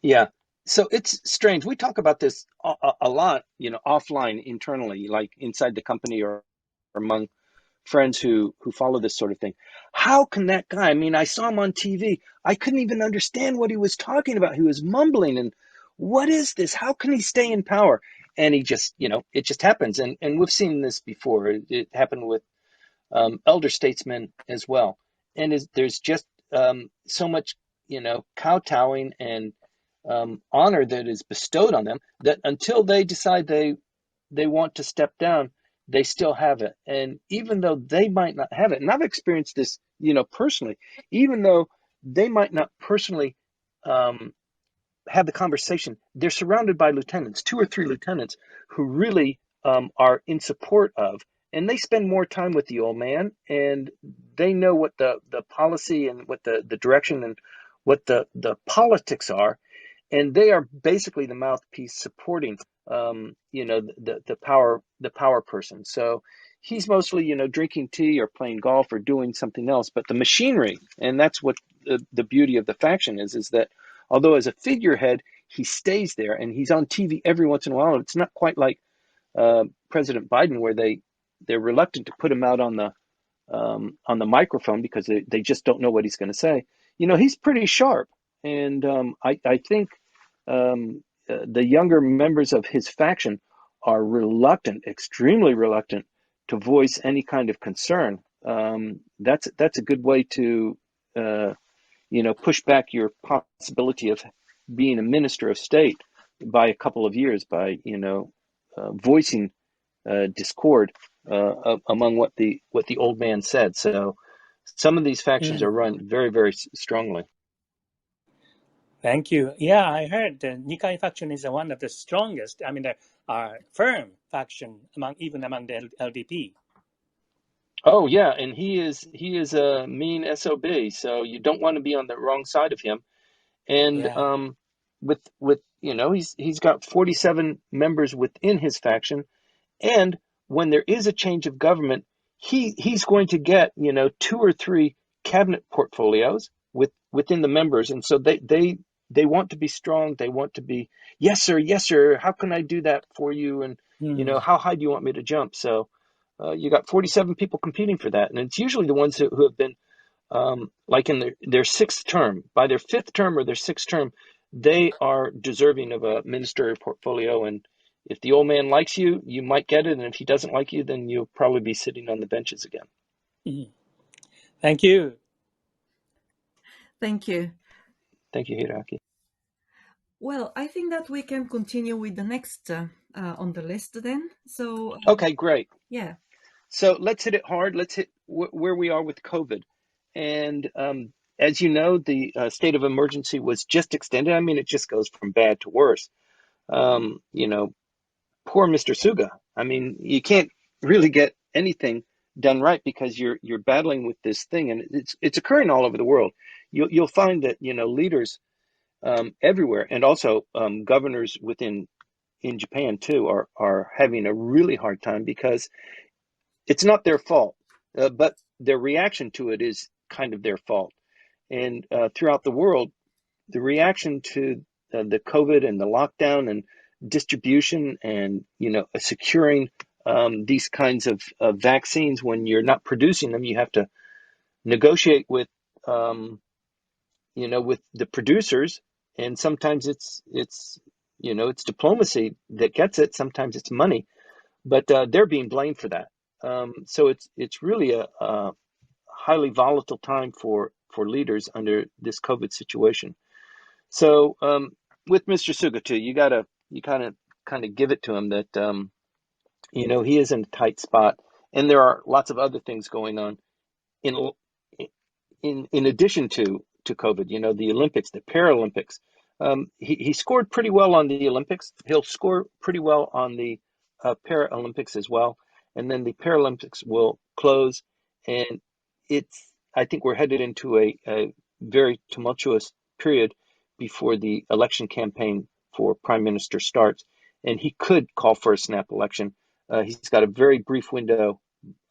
Yeah. So it's strange. We talk about this a lot, offline internally, like inside the company or among friends who follow this sort of thing. How can that guy? I mean, I saw him on TV. I couldn't even understand what he was talking about. He was mumbling, and what is this? How can he stay in power? And he just, it just happens. And we've seen this before. It happened with elder statesmen as well. And there's just so much, kowtowing and honor that is bestowed on them that until they decide they want to step down, they still have it. And even though they might not have it, and I've experienced this, personally, even though they might not personally have the conversation, they're surrounded by lieutenants, 2 or 3 lieutenants who really are in support of, and they spend more time with the old man, and they know what the policy and what the direction and what the politics are, and they are basically the mouthpiece supporting the power person. So he's mostly drinking tea or playing golf or doing something else, but the machinery, and that's what the beauty of the faction is that although as a figurehead he stays there and he's on TV every once in a while. It's not quite like President Biden, where they're reluctant to put him out on the microphone because they just don't know what he's going to say. He's pretty sharp, and I think the younger members of his faction are reluctant, extremely reluctant, to voice any kind of concern. That's a good way to push back your possibility of being a minister of state by a couple of years by voicing discord among what the old man said. So some of these factions are run very, very strongly. Thank you. Yeah, I heard the Nikai faction is one of the strongest. I mean, the firm faction even among the LDP. Oh yeah, and he is a mean SOB. So you don't want to be on the wrong side of him. And Yeah. with he's got 47 members within his faction, and when there is a change of government, he's going to get 2 or 3 cabinet portfolios within the members, and so they want to be strong. They want to be, yes sir, how can I do that for you, and how high do you want me to jump? So you got 47 people competing for that, and it's usually the ones who have been like in their 6th term. By their 5th term or their 6th term, they are deserving of a ministerial portfolio. And if the old man likes you, you might get it. And if he doesn't like you, then you'll probably be sitting on the benches again. Mm-hmm. Thank you. Thank you. Thank you, Hiraki. Well, I think that we can continue with the next on the list then. So okay, great. Yeah. So let's hit it hard. Let's hit where we are with COVID. And as you know, the state of emergency was just extended. I mean, it just goes from bad to worse. Poor Mr. Suga. I mean, you can't really get anything done right because you're battling with this thing, and it's occurring all over the world. You'll find that leaders everywhere, and also governors in Japan too, are having a really hard time because it's not their fault, but their reaction to it is kind of their fault. And throughout the world, the reaction to the COVID and the lockdown and distribution and securing these kinds of vaccines, when you're not producing them, you have to negotiate with with the producers, and sometimes it's diplomacy that gets it, sometimes it's money, but they're being blamed for that. So it's really a highly volatile time for leaders under this COVID situation. So with Mr. Suga too, you kind of give it to him that he is in a tight spot, and there are lots of other things going on in addition to COVID. The Olympics, the Paralympics. He scored pretty well on the Olympics. He'll score pretty well on the Paralympics as well, and then the Paralympics will close, and I think we're headed into a very tumultuous period before the election campaign for prime minister starts, and he could call for a snap election. He's got a very brief window.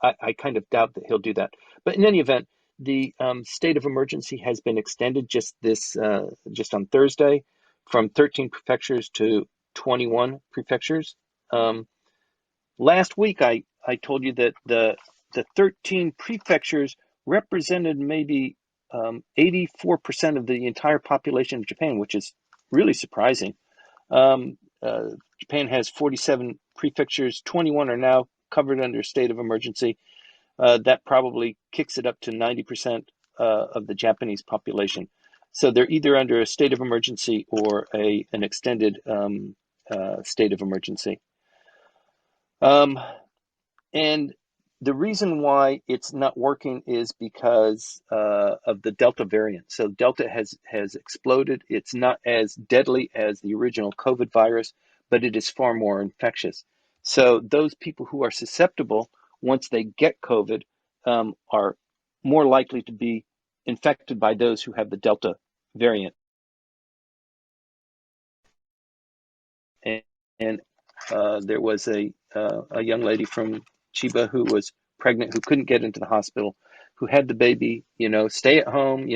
I kind of doubt that he'll do that. But in any event, the state of emergency has been extended just on Thursday from 13 prefectures to 21 prefectures. Last week, I told you that the 13 prefectures represented maybe 84% of the entire population of Japan, which is really surprising. Japan has 47 prefectures, 21 are now covered under a state of emergency. That probably kicks it up to 90% of the Japanese population. So they're either under a state of emergency or an extended state of emergency. And the reason why it's not working is because of the Delta variant. So Delta has exploded. It's not as deadly as the original COVID virus, but it is far more infectious. So those people who are susceptible, once they get COVID, are more likely to be infected by those who have the Delta variant. And there was a young lady from Chiba who was pregnant, who couldn't get into the hospital, who had the baby. Stay at home,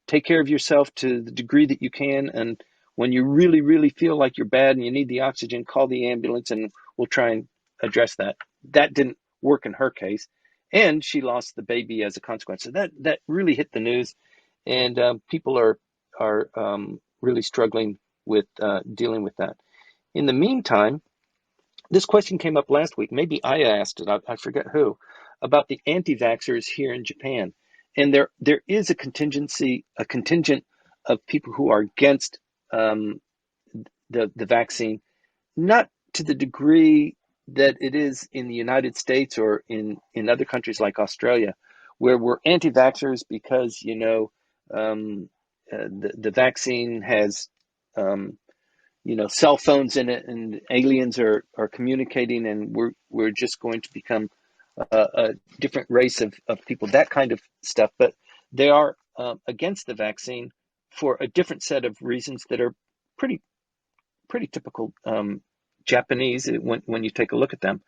take care of yourself to the degree that you can. And when you really, really feel like you're bad and you need the oxygen, call the ambulance and we'll try and address that. That didn't work in her case. And she lost the baby as a consequence. So that really hit the news. And people are really struggling with dealing with that. In the meantime, this question came up last week. Maybe I asked it, I forget who, about the anti-vaxxers here in Japan. And there is a contingent of people who are against the vaccine, not to the degree that it is in the United States or in other countries like Australia, where we're anti-vaxxers because, the vaccine has cell phones in it, and aliens are communicating, and we're just going to become a different race of people, that kind of stuff. But they are against the vaccine for a different set of reasons that are pretty typical Japanese when you take a look at them.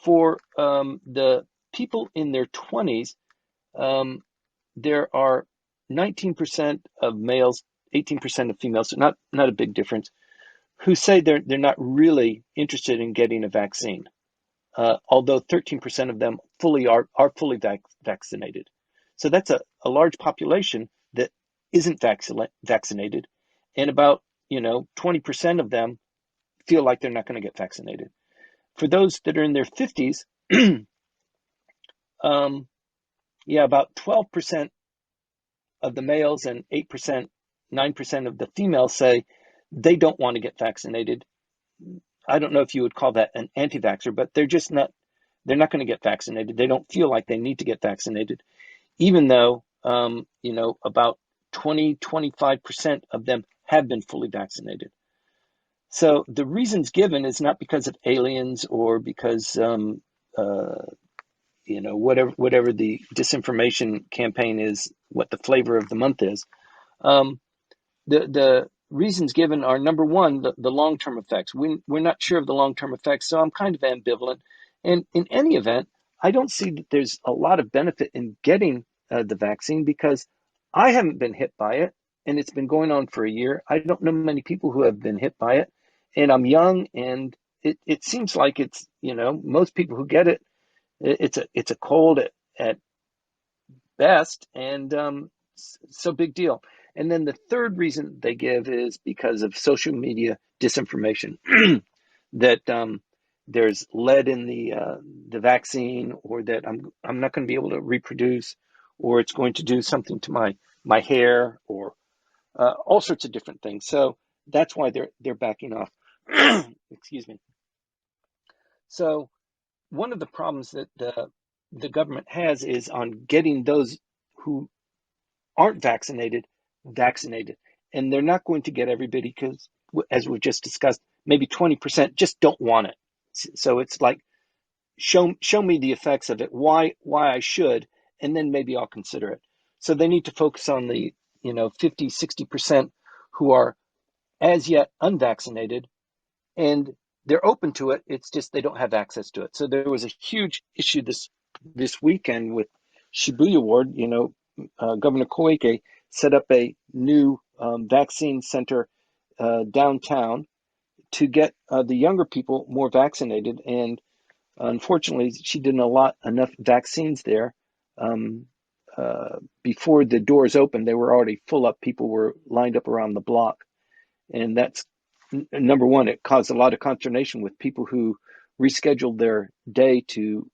For the people in their 20s, there are 19% of males, 18% of females, so not a big difference, who say they're not really interested in getting a vaccine, although 13% of them are fully vaccinated. So that's a large population that isn't vaccinated, and about 20% of them feel like they're not going to get vaccinated. For those that are in their 50s, about 12% of the males and 9% of the females say they don't want to get vaccinated. I don't know if you would call that an anti-vaxxer, but they're not going to get vaccinated. They don't feel like they need to get vaccinated, even though, about 25% of them have been fully vaccinated. So the reasons given is not because of aliens or because, whatever the disinformation campaign is, what the flavor of the month is. The reasons given are, number one, the long-term effects. We're not sure of the long-term effects, so I'm kind of ambivalent. And in any event, I don't see that there's a lot of benefit in getting the vaccine because I haven't been hit by it, and it's been going on for a year. I don't know many people who have been hit by it, and I'm young, and it seems like it's, most people who get it, it's a cold at best, and so big deal. And then the third reason they give is because of social media disinformation, that there's lead in the vaccine, or that I'm not going to be able to reproduce, or it's going to do something to my hair, or all sorts of different things. So that's why they're backing off. Excuse me. So one of the problems that the government has is on getting those who aren't vaccinated, and they're not going to get everybody because, as we've just discussed, maybe 20% just don't want it. So it's like, show me the effects of it, why I should, and then maybe I'll consider it. So they need to focus on the 50, 60% who are as yet unvaccinated, and they're open to it. It's just they don't have access to it. So there was a huge issue this weekend with Shibuya Ward. Governor Koike set up a new vaccine center downtown to get the younger people more vaccinated. And unfortunately, she didn't allot enough vaccines there. Before the doors opened, they were already full up. People were lined up around the block. And that's number one. It caused a lot of consternation with people who rescheduled their day to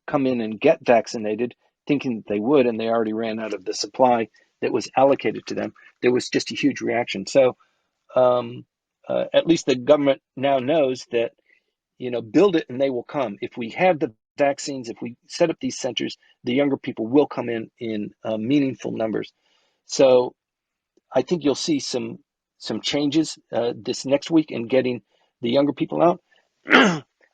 come in and get vaccinated, thinking that they would, and they already ran out of the supply that was allocated to them. There was just a huge reaction. So at least the government now knows that, build it and they will come. If we have the vaccines, if we set up these centers, the younger people will come in meaningful numbers. So I think you'll see some changes this next week in getting the younger people out.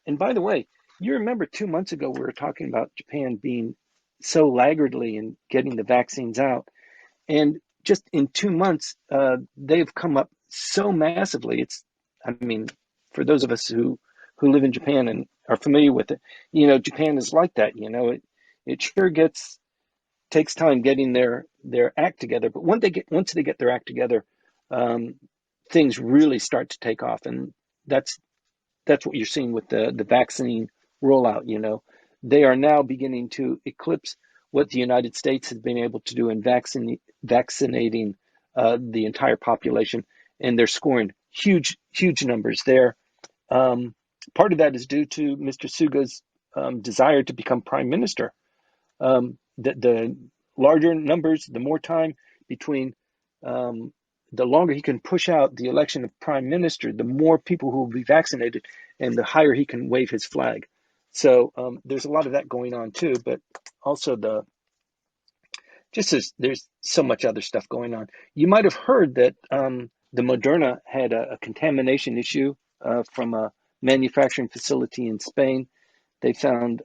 And by the way, you remember 2 months ago we were talking about Japan being so laggardly in getting the vaccines out, and just in 2 months they've come up so massively. For those of us who live in Japan and are familiar with it, Japan is like that. It sure takes time getting their act together, but once they get their act together, things really start to take off, and that's what you're seeing with the vaccine rollout. They are now beginning to eclipse what the United States has been able to do in vaccinating the entire population, and they're scoring huge numbers there. Part of that is due to Mr. Suga's desire to become prime minister. The larger numbers, the more time between, the longer he can push out the election of prime minister, the more people who will be vaccinated, and the higher he can wave his flag. So there's a lot of that going on too, but also there's so much other stuff going on. You might have heard that the Moderna had a contamination issue from a manufacturing facility in Spain. They found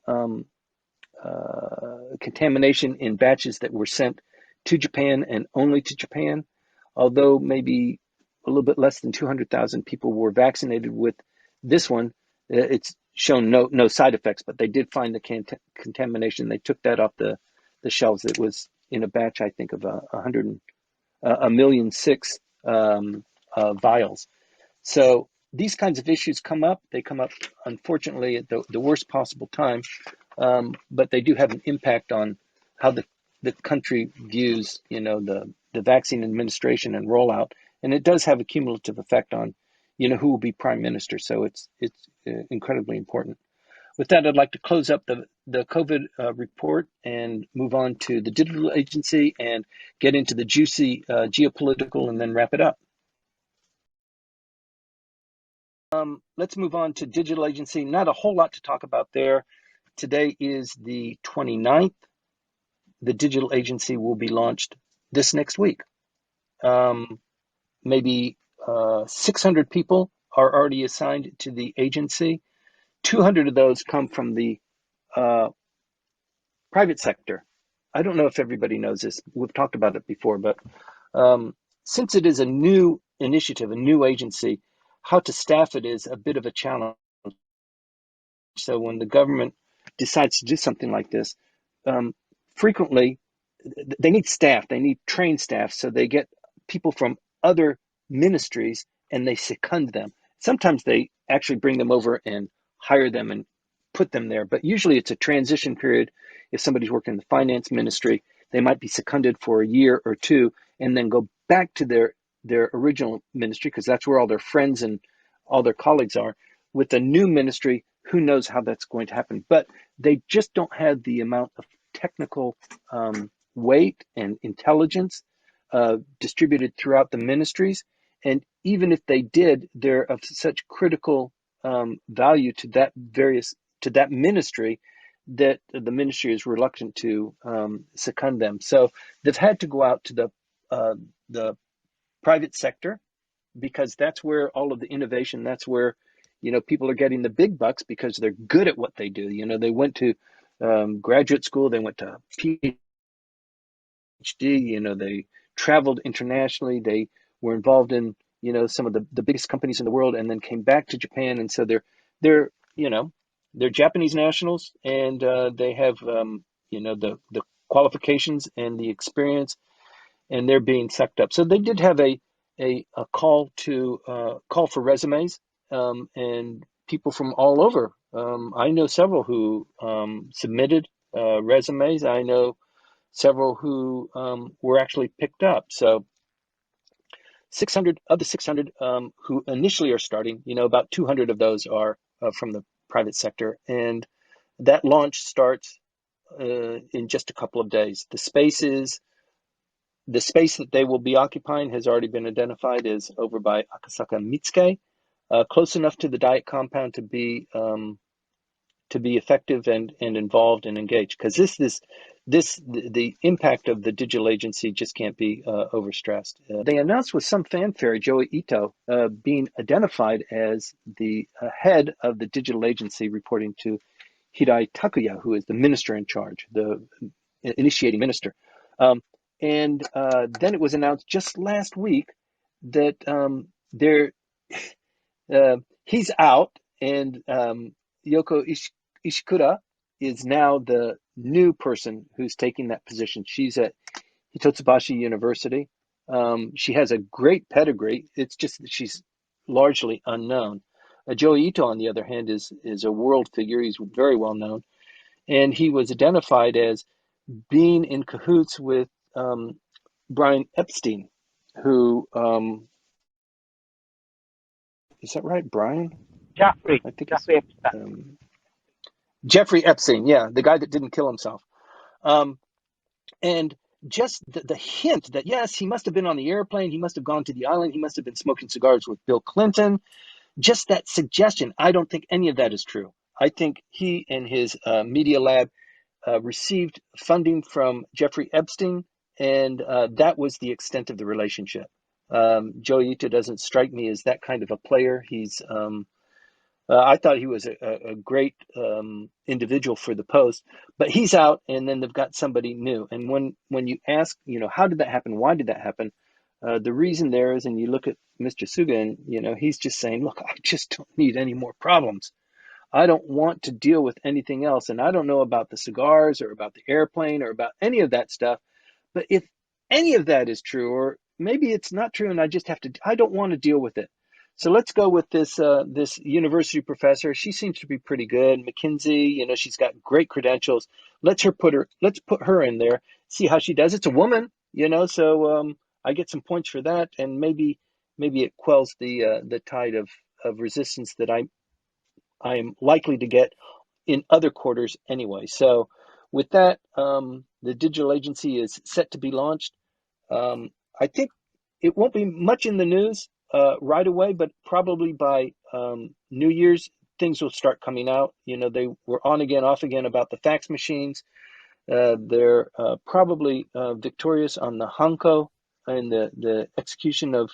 contamination in batches that were sent to Japan and only to Japan. Although maybe a little bit less than 200,000 people were vaccinated with this one, it's shown no side effects, but they did find the contamination. They took that off the shelves. It was in a batch, I think, of 1,000,006 vials. So these kinds of issues come up. They come up, unfortunately, at the worst possible time, but they do have an impact on how the country views, the vaccine administration and rollout, and it does have a cumulative effect on, who will be prime minister. So it's incredibly important. With that, I'd like to close up the COVID report and move on to the digital agency and get into the juicy geopolitical, and then wrap it up. Let's move on to digital agency. Not a whole lot to talk about there. Today is the 29th. The digital agency will be launched this next week. Maybe 600 people are already assigned to the agency. 200 of those come from the private sector. I don't know if everybody knows this. We've talked about it before, but since it is a new initiative, a new agency, how to staff it is a bit of a challenge. So when the government decides to do something like this, frequently they need staff, they need trained staff. So they get people from other ministries and they second them. Sometimes they actually bring them over and hire them and put them there, but usually it's a transition period. If somebody's working in the finance ministry, they might be seconded for a year or two and then go back to their original ministry, because that's where all their friends and all their colleagues are. With a new ministry, who knows how that's going to happen, but they just don't have the amount of technical weight and intelligence distributed throughout the ministries. And even if they did, they're of such critical value to that ministry that the ministry is reluctant to second them. So they've had to go out to the private sector, because that's where all of the innovation, that's where people are getting the big bucks, because they're good at what they do. They went to graduate school, they went to PhD PhD. They traveled internationally. They were involved in some of the biggest companies in the world, and then came back to Japan. And so they're they're Japanese nationals, and they have the qualifications and the experience, and they're being sucked up. So they did have a call for resumes, and people from all over. I know several who submitted resumes. I know several who were actually picked up. So 600 of the 600 who initially are starting, about 200 of those are from the private sector, and that launch starts in just a couple of days. The space that they will be occupying has already been identified as over by Akasaka Mitsuke, close enough to the Diet compound to be effective and involved and engaged. Because the impact of the digital agency just can't be overstressed. They announced with some fanfare Joey Ito being identified as the head of the digital agency, reporting to Hirai Takuya, who is the minister in charge, the initiating minister. And then it was announced just last week that he's out, and Yoko Ishikura is now the new person who's taking that position. She's at Hitotsubashi University. She has a great pedigree. It's just that she's largely unknown. Joey Ito, on the other hand, is a world figure. He's very well known, and he was identified as being in cahoots with Brian Epstein, who is that right, Brian? Jeffrey I think it's Epstein. Jeffrey Epstein. Yeah, the guy that didn't kill himself. And just the hint that, yes, he must have been on the airplane, he must have gone to the island, he must have been smoking cigars with Bill Clinton. Just that suggestion, I don't think any of that is true. I think he and his media lab received funding from Jeffrey Epstein, and that was the extent of the relationship. Joey Ito doesn't strike me as that kind of a player. I thought he was a great individual for the post, but he's out, and then they've got somebody new. And when you ask, how did that happen? Why did that happen? The reason there is, and you look at Mr. Suga, and he's just saying, look, I just don't need any more problems. I don't want to deal with anything else. And I don't know about the cigars or about the airplane or about any of that stuff. But if any of that is true, or maybe it's not true, and I don't want to deal with it. So let's go with this university professor. She seems to be pretty good. McKinsey, she's got great credentials. Let's put her in there, see how she does. It's a woman, so I get some points for that, and maybe it quells the tide of resistance that I am likely to get in other quarters anyway. So with that, the digital agency is set to be launched. I think it won't be much in the news right away, but probably by New Year's, things will start coming out. They were on again, off again about the fax machines. They're probably victorious on the Hanko and the execution of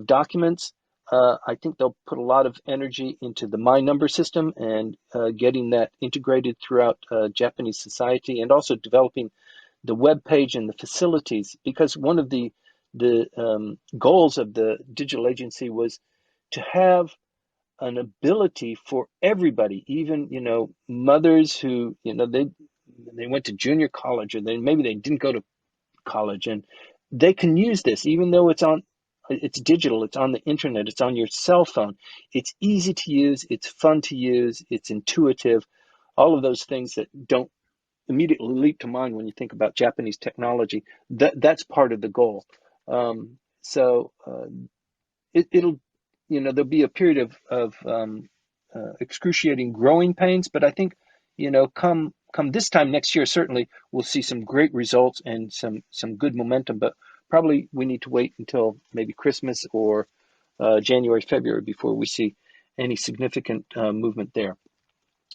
documents. I think they'll put a lot of energy into the My Number system and getting that integrated throughout Japanese society, and also developing the web page and the facilities, because one of the goals of the digital agency was to have an ability for everybody, even mothers who they went to junior college, or maybe they didn't go to college, and they can use this even though it's digital, it's on the internet, it's on your cell phone. It's easy to use, it's fun to use, it's intuitive, all of those things that don't immediately leap to mind when you think about Japanese technology. That's part of the goal. So it'll there'll be a period of excruciating growing pains, but I think come this time next year, certainly we'll see some great results and some good momentum, but probably we need to wait until maybe Christmas or January, February before we see any significant movement there.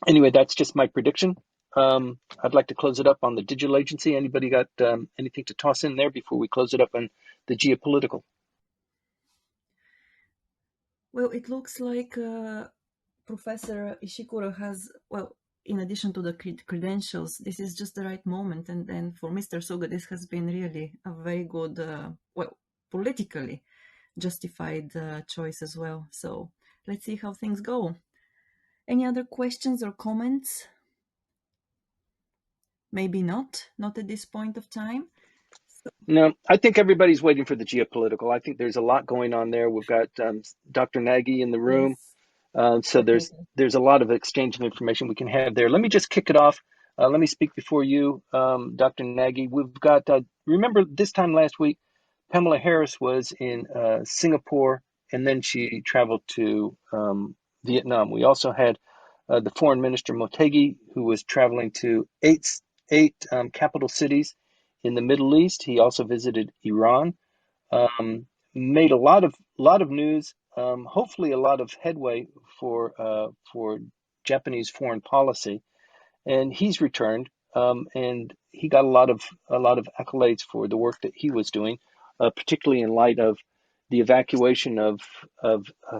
Anyway, that's just my prediction. I'd like to close it up on the digital agency. Anybody got anything to toss in there before we close it up on the geopolitical? Well, it looks like Professor Ishikura in addition to the credentials, this is just the right moment. And then for Mr. Suga, this has been really a very good, politically justified choice as well. So let's see how things go. Any other questions or comments? Maybe not at this point of time. No, I think everybody's waiting for the geopolitical. I think there's a lot going on there. We've got Dr. Nagy in the room. Yes, So definitely. there's a lot of exchange of information we can have there. Let me just kick it off. Let me speak before you, Dr. Nagy. We've got, remember this time last week, Pamela Harris was in Singapore, and then she traveled to Vietnam. We also had the Foreign Minister Motegi, who was traveling to eight capital cities in the Middle East. He also visited Iran. Made a lot of news. Hopefully, a lot of headway for Japanese foreign policy. And he's returned, and he got a lot of accolades for the work that he was doing, particularly in light of the evacuation of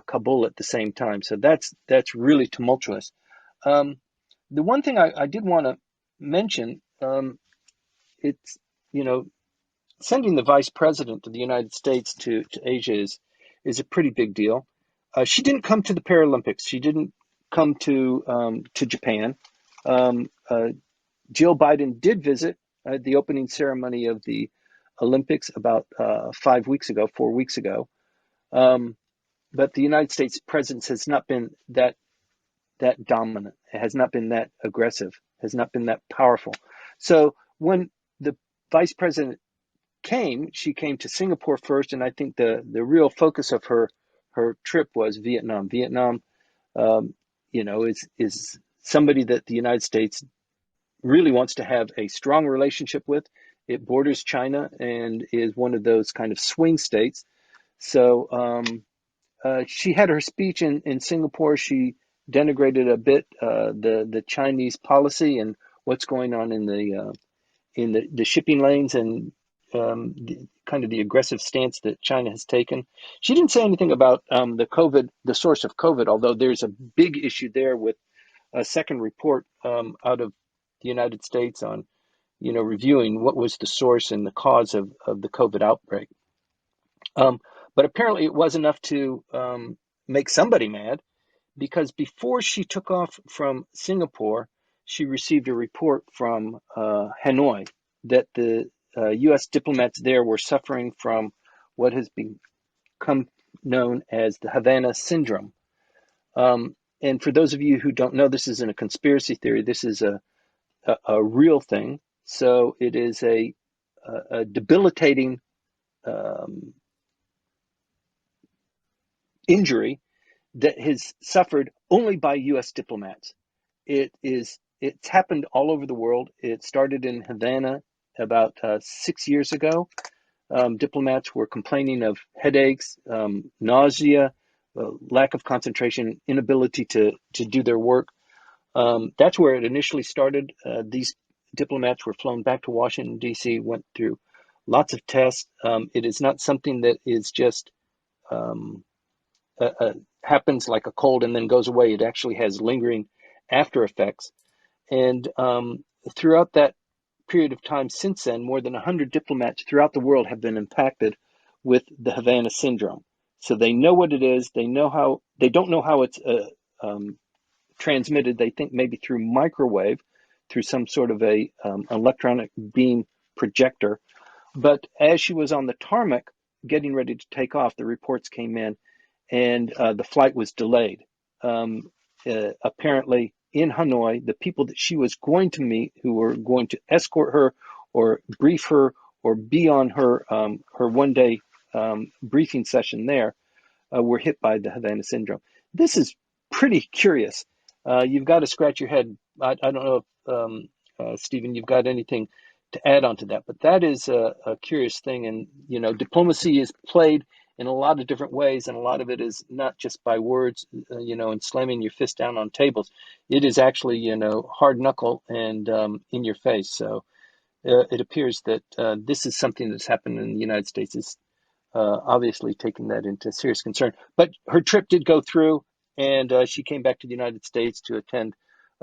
Kabul at the same time. So that's really tumultuous. The one thing I did want to mention, it's sending the vice president of the United States to Asia is a pretty big deal. She didn't come to the Paralympics. She didn't come to Japan. Jill Biden did visit the opening ceremony of the Olympics about 4 weeks ago. But the United States presence has not been that dominant. It has not been that aggressive. Has not been that powerful. So when the vice president she came to Singapore first, and I think the real focus of her trip was Vietnam. Vietnam, is somebody that the United States really wants to have a strong relationship with. It borders China and is one of those kind of swing states. So she had her speech in Singapore. She denigrated a bit the Chinese policy and what's going on in the shipping lanes and kind of the aggressive stance that China has taken. She didn't say anything about the source of COVID, although there's a big issue there with a second report out of the United States on, reviewing what was the source and the cause of the COVID outbreak. But apparently it was enough to make somebody mad, because before she took off from Singapore, she received a report from Hanoi that the U.S. diplomats there were suffering from what has become known as the Havana Syndrome. And for those of you who don't know, this isn't a conspiracy theory. This is a real thing. So it is a debilitating injury that is suffered only by U.S. diplomats. It's happened all over the world. It started in Havana about 6 years ago. Diplomats were complaining of headaches, nausea, lack of concentration, inability to do their work. That's where it initially started. These diplomats were flown back to Washington, D.C., went through lots of tests. It is not something that is just happens like a cold and then goes away. It actually has lingering after effects. And throughout that period of time since then, more than 100 diplomats throughout the world have been impacted with the Havana Syndrome. So they know what it is. They don't know how it's transmitted. They think maybe through microwave, through some sort of a electronic beam projector. But as she was on the tarmac getting ready to take off, the reports came in, and the flight was delayed. Apparently, in Hanoi, the people that she was going to meet, who were going to escort her or brief her or be on her one-day briefing session there, were hit by the Havana Syndrome. This is pretty curious. You've got to scratch your head. I don't know if, Stephen, you've got anything to add on to that, but that is a curious thing. And, diplomacy is played in a lot of different ways, and a lot of it is not just by words, and slamming your fist down on tables. It is actually, hard knuckle and in your face. So it appears that this is something that's happened in the United States. Is obviously taking that into serious concern. But her trip did go through, and she came back to the United States to attend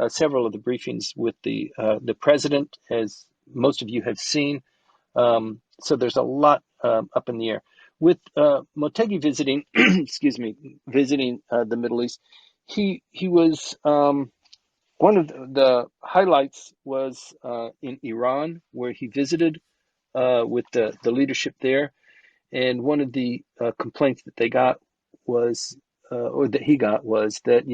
several of the briefings with the president, as most of you have seen. So there's a lot up in the air. With Motegi visiting, excuse me, visiting the Middle East, he was one of the highlights was in Iran, where he visited with the leadership there. And one of the complaints that they got was, or that he got, was that,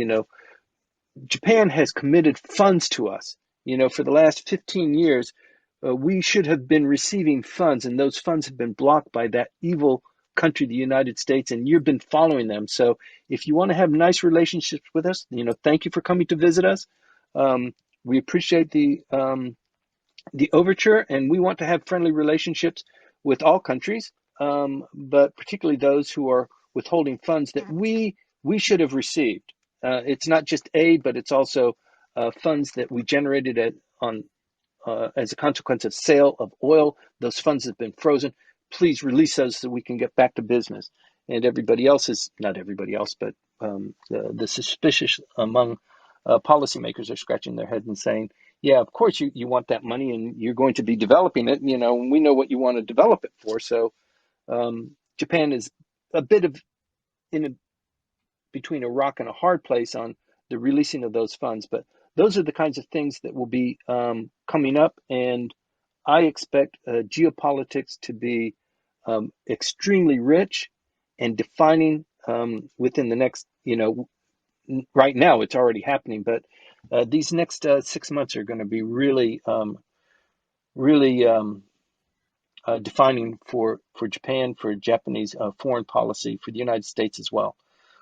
Japan has committed funds to us. For the last 15 years, we should have been receiving funds, and those funds have been blocked by that evil country, the United States, and you've been following them. So if you want to have nice relationships with us, thank you for coming to visit us. We appreciate the overture, and we want to have friendly relationships with all countries, but particularly those who are withholding funds that we should have received. It's not just aid, but it's also funds that we generated as a consequence of sale of oil. Those funds have been frozen. Please release those so we can get back to business. And everybody else not everybody else, but the suspicious among policymakers are scratching their heads and saying, yeah, of course you want that money and you're going to be developing it, and we know what you want to develop it for. So Japan is a bit of between a rock and a hard place on the releasing of those funds. But those are the kinds of things that will be coming up. And I expect geopolitics to be extremely rich and defining within the next, right now it's already happening, but these next 6 months are going to be really, really defining for Japan, for Japanese foreign policy, for the United States as well.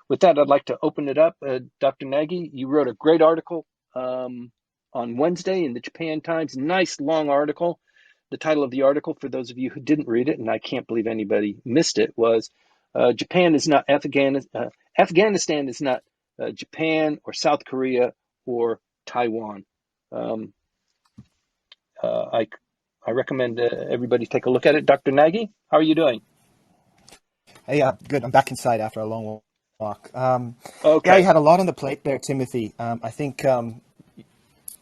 With that, I'd like to open it up. Dr. Nagy, you wrote a great article on Wednesday in the Japan Times. Nice long article. The title of the article, for those of you who didn't read it, and I can't believe anybody missed it, was Japan is not Afghanistan. Afghanistan is not Japan or South Korea or Taiwan. I recommend everybody take a look at it. Dr. Nagy, how are you doing? Hey, good. I'm back inside after a long walk. Okay. Yeah, you had a lot on the plate there, Timothy. I think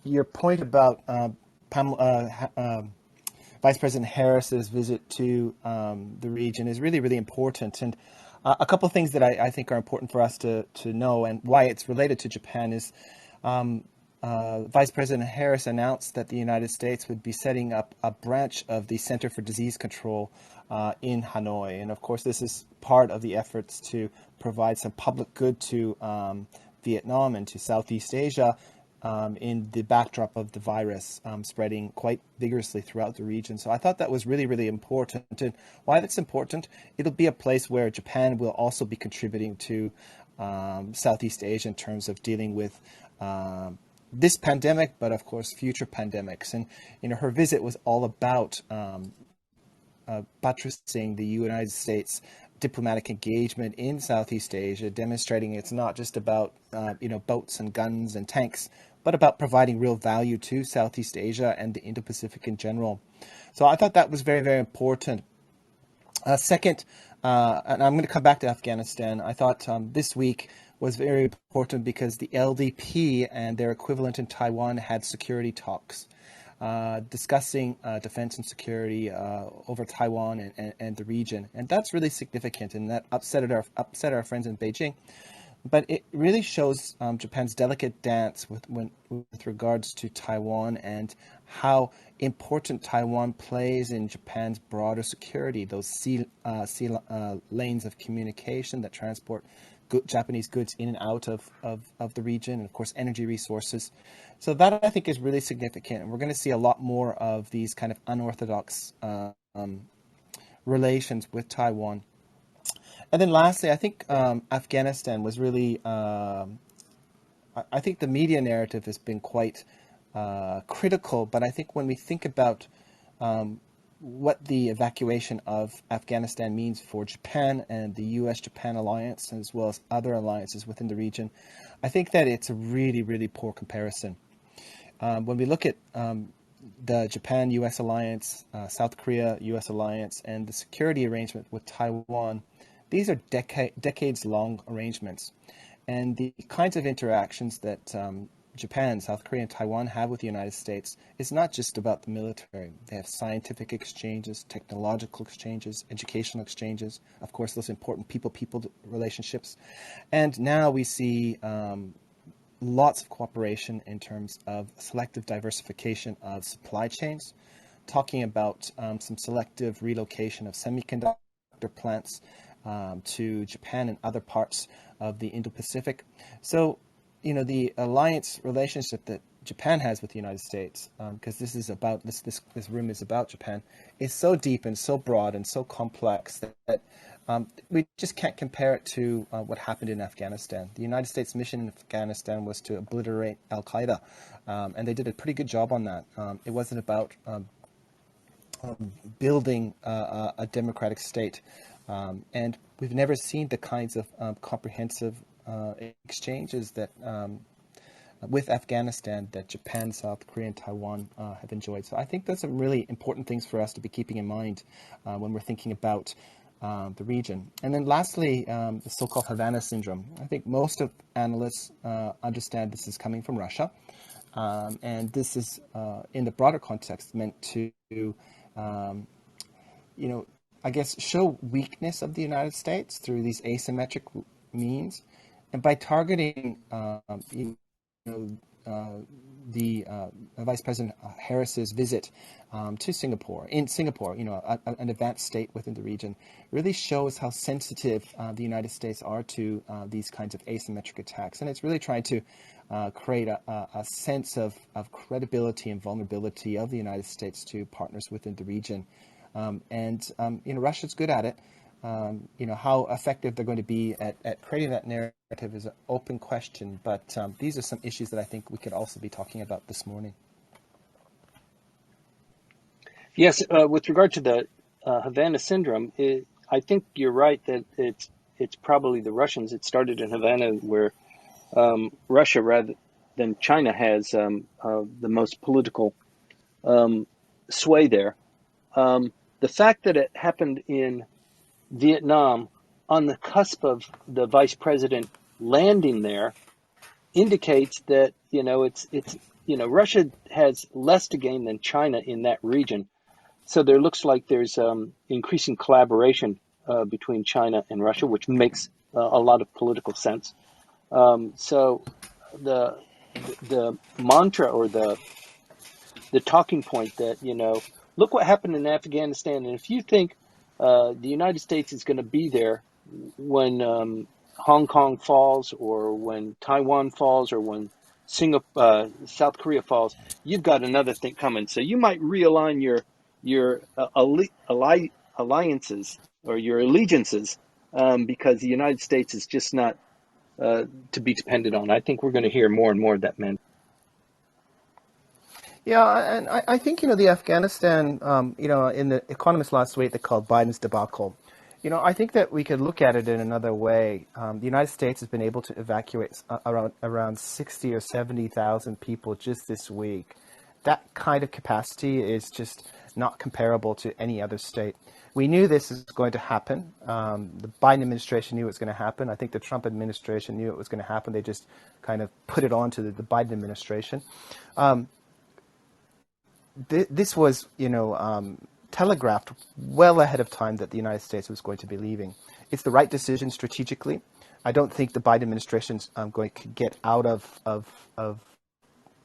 your point about Vice President Harris's visit to the region is really, really important. And a couple of things that I think are important for us to know, and why it's related to Japan, is Vice President Harris announced that the United States would be setting up a branch of the Center for Disease Control in Hanoi. And of course, this is part of the efforts to provide some public good to Vietnam and to Southeast Asia in the backdrop of the virus spreading quite vigorously throughout the region. So I thought that was really, really important. And why that's important, it'll be a place where Japan will also be contributing to Southeast Asia in terms of dealing with this pandemic, but of course future pandemics. And her visit was all about buttressing the United States diplomatic engagement in Southeast Asia, demonstrating it's not just about boats and guns and tanks, but about providing real value to Southeast Asia and the Indo-Pacific in general. So I thought that was very, very important. Second, and I'm going to come back to Afghanistan, I thought this week was very important because the LDP and their equivalent in Taiwan had security talks discussing defense and security over Taiwan and the region. And that's really significant, and that upset our friends in Beijing. But it really shows Japan's delicate dance with regards to Taiwan and how important Taiwan plays in Japan's broader security, those sea lanes of communication that transport Japanese goods in and out of the region, and of course energy resources. So that I think is really significant, and we're going to see a lot more of these kind of unorthodox relations with Taiwan. And then lastly, I think Afghanistan was really, I think the media narrative has been quite critical, but I think when we think about what the evacuation of Afghanistan means for Japan and the U.S.-Japan alliance, as well as other alliances within the region, I think that it's a really, really poor comparison. When we look at the Japan-U.S. alliance, South Korea-U.S. alliance, and the security arrangement with Taiwan, these are decades-long arrangements. And the kinds of interactions that Japan, South Korea, and Taiwan have with the United States is not just about the military. They have scientific exchanges, technological exchanges, educational exchanges, of course, those important people-people relationships. And now we see lots of cooperation in terms of selective diversification of supply chains, talking about some selective relocation of semiconductor plants to Japan and other parts of the Indo-Pacific. So, the alliance relationship that Japan has with the United States, because this room is about Japan, is so deep and so broad and so complex that we just can't compare it to what happened in Afghanistan. The United States mission in Afghanistan was to obliterate Al-Qaeda, and they did a pretty good job on that. It wasn't about building a democratic state, and we've never seen the kinds of comprehensive exchanges that with Afghanistan that Japan, South Korea, and Taiwan have enjoyed. So I think those are really important things for us to be keeping in mind when we're thinking about the region. And then lastly, the so-called Havana Syndrome. I think most of analysts understand this is coming from Russia. And this is, in the broader context, meant to, I guess, show weakness of the United States through these asymmetric means. And by targeting, the Vice President Harris's visit to Singapore, an advanced state within the region, really shows how sensitive the United States are to these kinds of asymmetric attacks. And it's really trying to create a sense of credibility and vulnerability of the United States to partners within the region. Russia's good at it. How effective they're going to be at creating that narrative is an open question, but these are some issues that I think we could also be talking about this morning. Yes, with regard to the Havana Syndrome, I think you're right that it's probably the Russians. It started in Havana, where Russia, rather than China, has the most political sway there. The fact that it happened in Vietnam on the cusp of the vice president landing there indicates that Russia has less to gain than China in that region. So there looks like there's increasing collaboration between China and Russia, which makes a lot of political sense. So the mantra or the talking point that look what happened in Afghanistan, and if you think the United States is going to be there when Hong Kong falls, or when Taiwan falls, or when South Korea falls, you've got another thing coming. So you might realign your alliances or your allegiances because the United States is just not to be depended on. I think we're going to hear more and more of that, man. Yeah, and I think, the Afghanistan, in the Economist last week, they called Biden's debacle. I think that we could look at it in another way. The United States has been able to evacuate around 60 or 70,000 people just this week. That kind of capacity is just not comparable to any other state. We knew this was going to happen. The Biden administration knew it was going to happen. I think the Trump administration knew it was going to happen. They just kind of put it on to the Biden administration. This was, telegraphed well ahead of time that the United States was going to be leaving. It's the right decision strategically. I don't think the Biden administration's going to get out of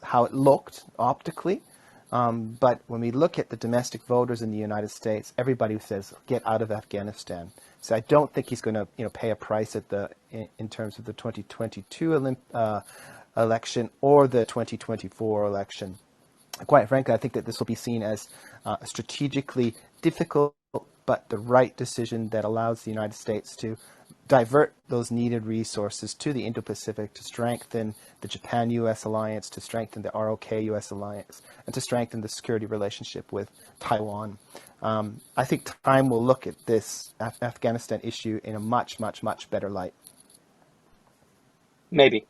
how it looked optically. But when we look at the domestic voters in the United States, everybody says get out of Afghanistan. So I don't think he's going to pay a price in terms of the 2022 election or the 2024 election. Quite frankly, I think that this will be seen as a strategically difficult but the right decision that allows the United States to divert those needed resources to the Indo-Pacific to strengthen the Japan-U.S. alliance, to strengthen the ROK-U.S. alliance, and to strengthen the security relationship with Taiwan. I think time will look at this Afghanistan issue in a much, much, much better light. Maybe.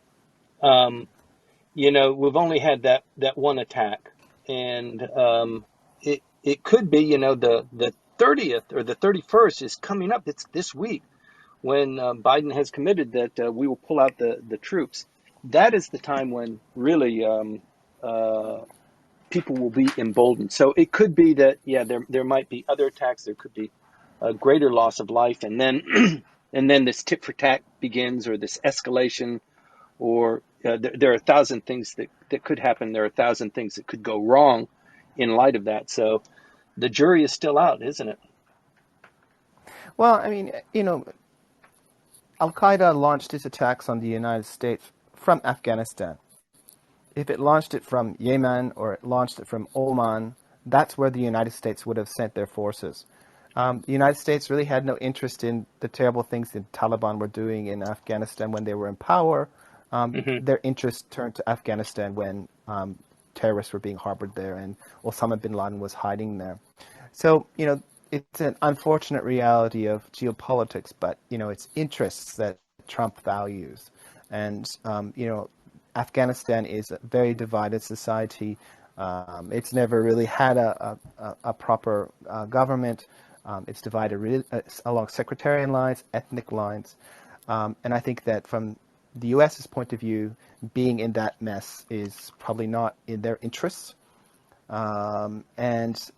We've only had that one attack, and it could be, the 30th or the 31st is coming up. It's this week when Biden has committed that we will pull out the troops. that is the time when really people will be emboldened. So it could be that, yeah, there might be other attacks. There could be a greater loss of life, and then and then this tit for tat begins, or this escalation, or there are a thousand things that could happen. There are a thousand things that could go wrong in light of that. So the jury is still out, isn't it? Well, I mean, Al-Qaeda launched its attacks on the United States from Afghanistan. If it launched it from Yemen or it launched it from Oman, that's where the United States would have sent their forces. The United States really had no interest in the terrible things the Taliban were doing in Afghanistan when they were in power. Their interest turned to Afghanistan when terrorists were being harbored there and Osama bin Laden was hiding there. So, it's an unfortunate reality of geopolitics, but, it's interests that Trump values. And, Afghanistan is a very divided society. It's never really had a proper government. It's divided along sectarian lines, ethnic lines. And I think that from the U.S.'s point of view, being in that mess is probably not in their interests. And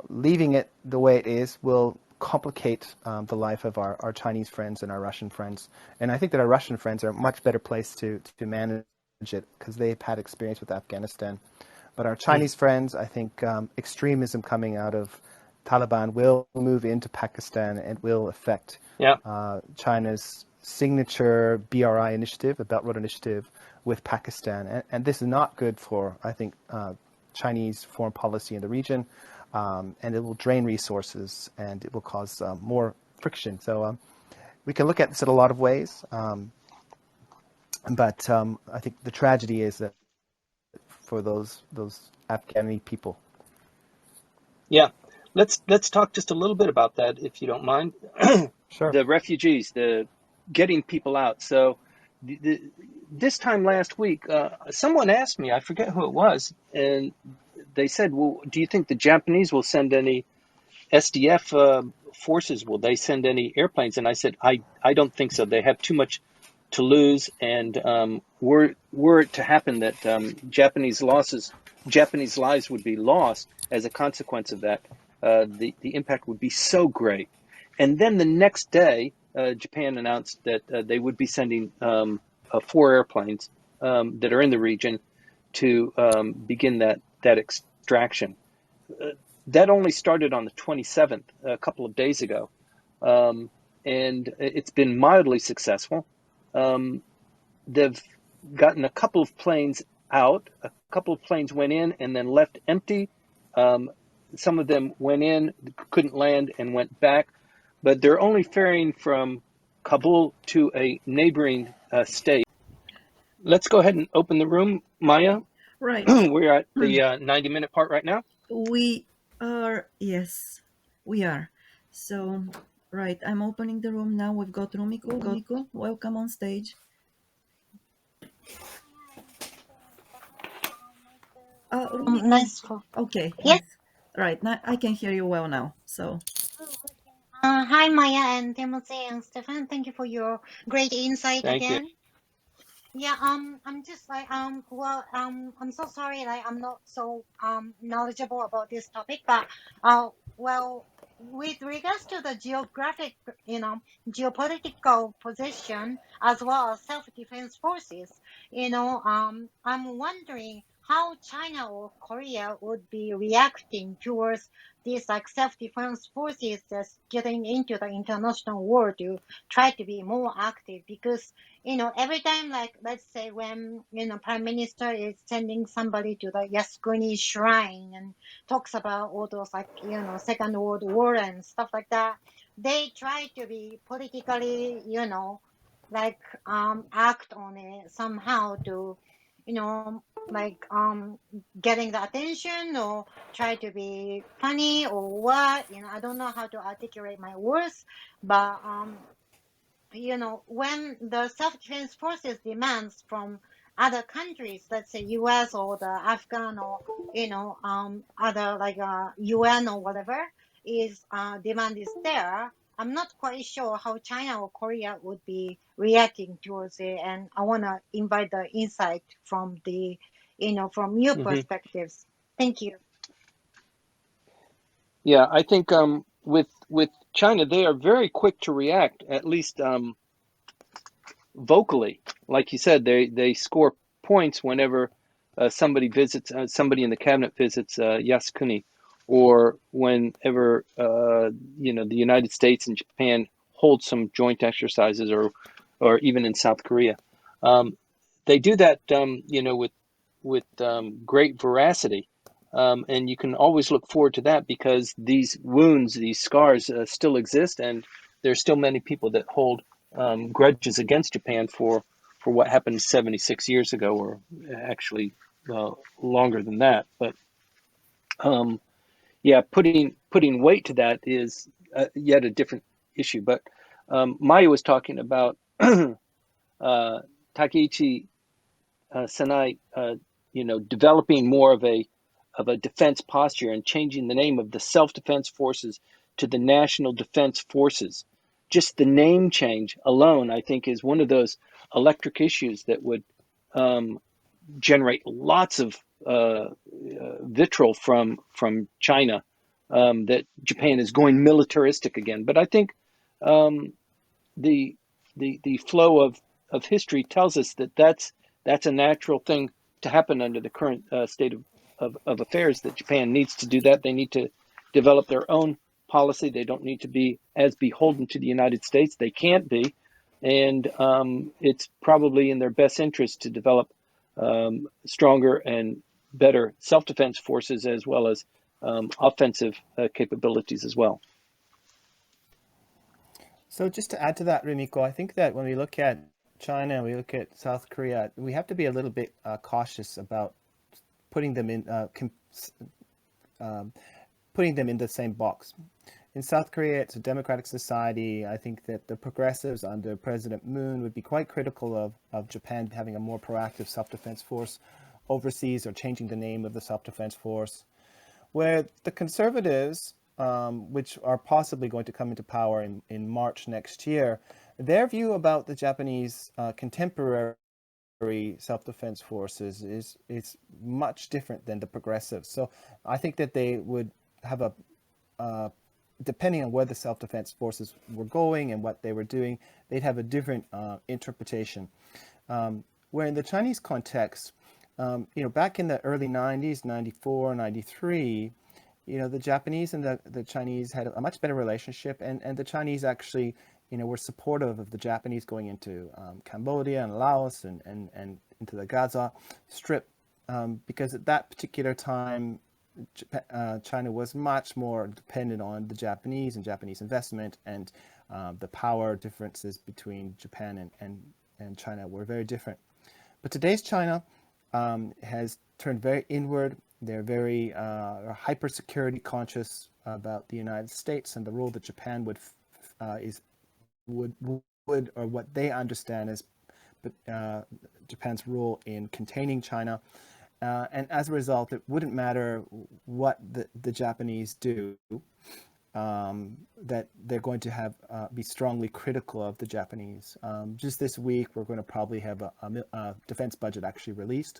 leaving it the way it is will complicate the life of our Chinese friends and our Russian friends. And I think that our Russian friends are much better placed to manage it because they've had experience with Afghanistan. But our Chinese friends, I think extremism coming out of Taliban will move into Pakistan and will affect China's signature BRI initiative, the Belt Road Initiative, with Pakistan. And this is not good for, I think, Chinese foreign policy in the region, and it will drain resources and it will cause more friction. So we can look at this in a lot of ways, but I think the tragedy is that for those Afghani people. Yeah, let's talk just a little bit about that, if you don't mind. Sure. The refugees, the getting people out. So this time last week, someone asked me, I forget who it was, and they said, well, do you think the Japanese will send any SDF forces? Will they send any airplanes? And I said, I don't think so. They have too much to lose, and were it to happen that Japanese lives would be lost as a consequence of that, the impact would be so great. And then the next day, Japan announced that they would be sending 4 airplanes that are in the region to begin that extraction. That only started on the 27th, a couple of days ago, and it's been mildly successful. They've gotten a couple of planes out. A couple of planes went in and then left empty. Some of them went in, couldn't land, and went back. But they're only ferrying from Kabul to a neighboring state. Let's go ahead and open the room, Maya. Right. We're at the 90-minute part right now. We are, yes, we are. So, right, I'm opening the room now. We've got Rumiko. Rumiko, welcome on stage. Rumiko. Nice. Okay, Yes. yes. Right, now I can hear you well now. So, Hi, Maya and Timothy and Stefan. Thank you for your great insight Thank you. again. Yeah, I'm just like, I'm so sorry that I'm not so knowledgeable about this topic, but well, with regards to the geographic, geopolitical position as well as self-defense forces, I'm wondering how China or Korea would be reacting towards these like self-defense forces that's getting into the international war to try to be more active because every time, like, let's say when, Prime Minister is sending somebody to the Yasukuni shrine and talks about all those, like, Second World War and stuff like that, they try to be politically, like, act on it somehow to, like, getting the attention or try to be funny or what, I don't know how to articulate my words, but, when the self-defense forces demands from other countries, let's say US or the Afghan or, other like UN or whatever, is demand is there, I'm not quite sure how China or Korea would be reacting towards it, and I want to invite the insight from from your Hmm. perspectives. Thank you. Yeah, I think with China, they are very quick to react, at least vocally. Like you said, they score points whenever somebody in the cabinet visits Yasukuni, or whenever the United States and Japan hold some joint exercises, or even in South Korea. Um, they do that, with great veracity. And you can always look forward to that because these wounds, these scars, still exist, and there's still many people that hold grudges against Japan for what happened 76 years ago, or actually longer than that. But um, yeah, putting weight to that is yet a different issue. But Maya was talking about Takeichi Sanai, developing more of a defense posture and changing the name of the self-defense forces to the National Defense Forces. Just the name change alone, I think, is one of those electric issues that would um, generate lots of vitriol from China, that Japan is going militaristic again. But I think um, the the flow of history tells us that that's a natural thing to happen under the current state of affairs, that Japan needs to do that. They need to develop their own policy. They don't need to be as beholden to the United States. They can't be. And it's probably in their best interest to develop stronger and better self-defense forces, as well as offensive capabilities as well. So just to add to that, Rumiko, I think that when we look at China, we look at South Korea, we have to be a little bit cautious about putting them in putting them in the same box. In South Korea, it's a democratic society. I think that the progressives under President Moon would be quite critical of Japan having a more proactive self-defense force overseas, or changing the name of the self-defense force. Where the conservatives, which are possibly going to come into power in March next year, their view about the Japanese contemporary self-defense forces is much different than the progressives. So I think that they would have depending on where the self-defense forces were going and what they were doing, they'd have a different interpretation. Where in the Chinese context, back in the early 90s, 94, 93, the Japanese and the Chinese had a much better relationship, and the Chinese actually, were supportive of the Japanese going into Cambodia and Laos and into the Gaza Strip, because at that particular time, China was much more dependent on the Japanese and Japanese investment, and the power differences between Japan and China were very different. But today's China has turned very inward. They're very hyper security conscious about the United States and the role that Japan would or what they understand as Japan's role in containing China. And as a result, it wouldn't matter what the Japanese do, that they're going to have be strongly critical of the Japanese. Just this week, we're going to probably have a defense budget actually released,